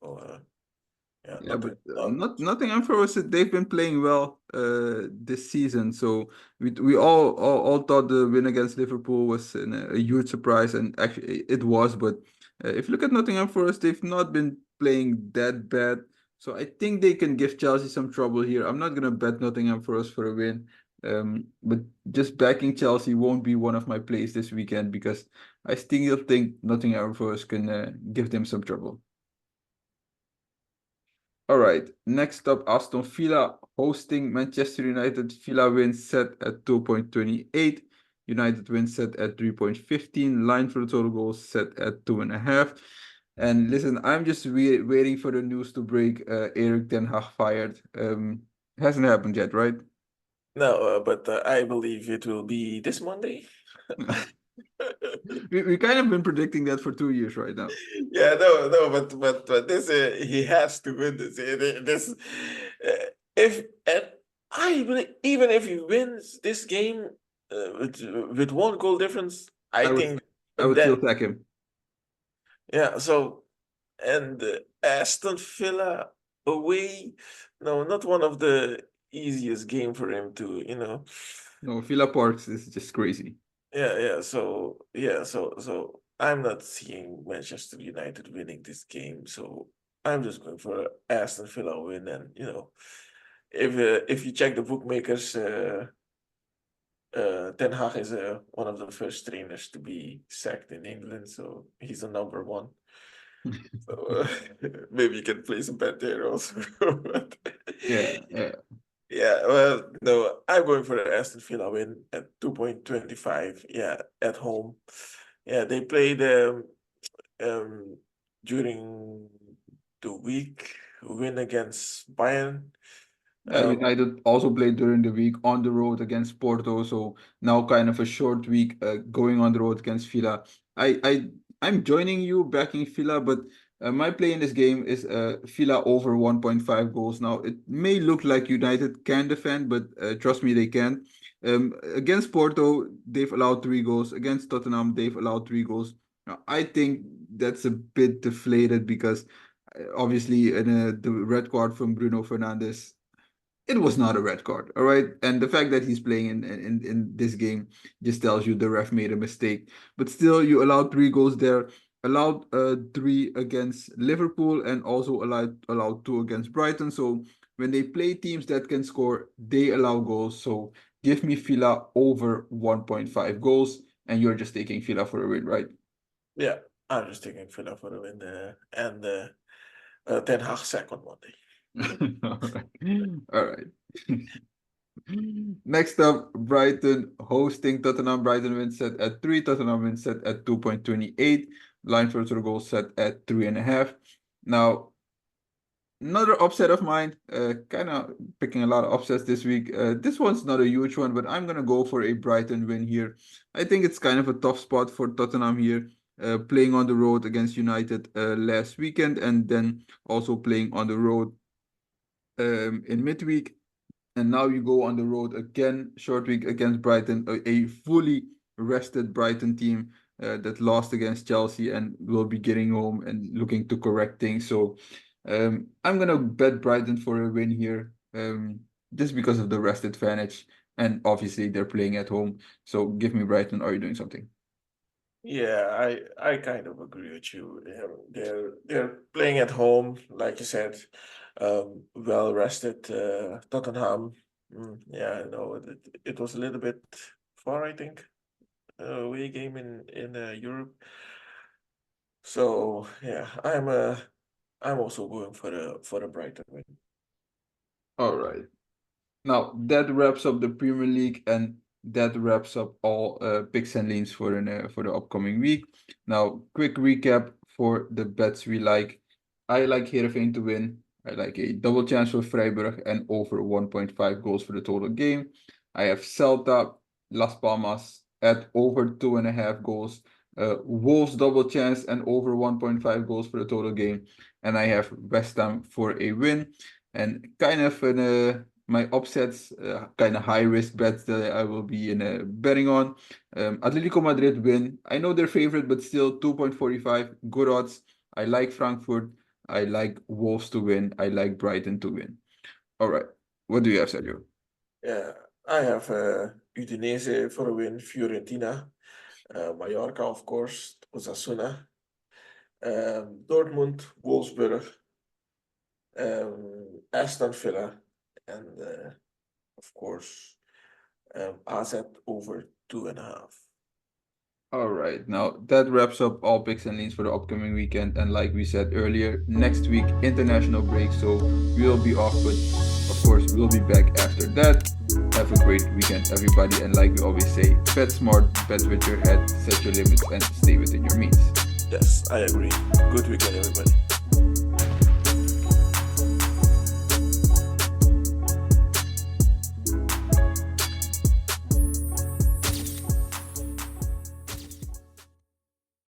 So yeah, Yeah, but nothing. Not Nottingham Forest, they've been playing well this season. So we all thought the win against Liverpool was a huge surprise, and actually it was. But if you look at Nottingham Forest, they've not been playing that bad. So I think they can give Chelsea some trouble here. I'm not gonna bet Nottingham Forest for a win. But just backing Chelsea won't be one of my plays this weekend because I still think Nottingham Forest can give them some trouble. All right. Next up, Aston Villa hosting Manchester United. Villa wins set at 2.28. United wins set at 3.15. Line for the total goals set at 2.5. And listen, I'm just waiting for the news to break. Erik ten Hag fired. Hasn't happened yet, right? no, but I believe it will be this Monday. We kind of been predicting that for 2 years right now. Yeah, no, but this he has to win this. This if and I believe even if he wins this game with 1 goal difference, I I would think I would still then sack him. yeah. So and Aston Villa away, no, not one of the easiest game for him to No, Villa Parks is just crazy. Yeah. So I'm not seeing Manchester United winning this game. So I'm just going for Aston Villa win. And if you check the bookmakers, Ten Hag is one of the first trainers to be sacked in England. So he's a number one. So maybe you can place a bet there also. But, Yeah, yeah. yeah, well, no, I'm going for the Aston Villa win at 2.25. Yeah, at home. Yeah, they played um during the week win against Bayern. Yeah, United also played during the week on the road against Porto, so now kind of a short week going on the road against Villa. I'm joining you backing Villa, but my play in this game is Villa over 1.5 goals. Now it may look like United can defend, but trust me, they can. Against Porto, they've allowed 3 goals. Against Tottenham, they've allowed 3 goals. Now, I think that's a bit deflated because obviously the red card from Bruno Fernandes, it was not a red card, all right? And the fact that he's playing in this game just tells you the ref made a mistake. But still, you allowed 3 goals there, allowed 3 against Liverpool, and also allowed 2 against Brighton. So when they play teams that can score, they allow goals. So give me Villa over 1.5 goals, and you're just taking Villa for a win, right? Yeah, I'm just taking Villa for a win and Ten Hag sack on Monday. All right. All right. Next up, Brighton hosting Tottenham. Brighton win set at 3. Tottenham win set at 2.28. Line for the goal set at 3.5. Now, another upset of mine, kind of picking a lot of upsets this week. This one's not a huge one, but I'm going to go for a Brighton win here. I think it's kind of a tough spot for Tottenham here, playing on the road against United last weekend, and then also playing on the road in midweek. And now you go on the road again, short week against Brighton, a fully rested Brighton team that lost against Chelsea and will be getting home and looking to correct things. So I'm gonna bet Brighton for a win here, just because of the rest advantage, and obviously they're playing at home. So give me Brighton. Are you doing something? Yeah, I kind of agree with you. They're playing at home, like you said, well rested. Tottenham, yeah, I know it was a little bit far, I think, away game in Europe. So yeah, I'm also going for a Brighton win. All right. Now that wraps up the Premier League, and that wraps up all picks and leans for the upcoming week. Now, quick recap for the bets we like. I like Heerenveen to win. I like a double chance for Freiburg and over 1.5 goals for the total game. I have Celta, Las Palmas at over 2.5 goals. Wolves double chance and over 1.5 goals for the total game. And I have West Ham for a win. And kind of my upsets, kind of high risk bets that I will be betting on. Atletico Madrid win. I know they're favorite, but still 2.45, good odds. I like Frankfurt. I like Wolves to win. I like Brighton to win. All right. What do you have, Sergio? Yeah, I have Udinese for a win, Fiorentina, Mallorca, of course, Osasuna, Dortmund, Wolfsburg, Aston Villa, and of course, AZ over 2.5. All right. Now that wraps up all picks and leans for the upcoming weekend. And like we said earlier, next week, international break. So we'll be off, but of course, we'll be back after that. Have a great weekend, everybody. And like we always say, bet smart, bet with your head, set your limits, and stay within your means. Yes, I agree. Good weekend, everybody.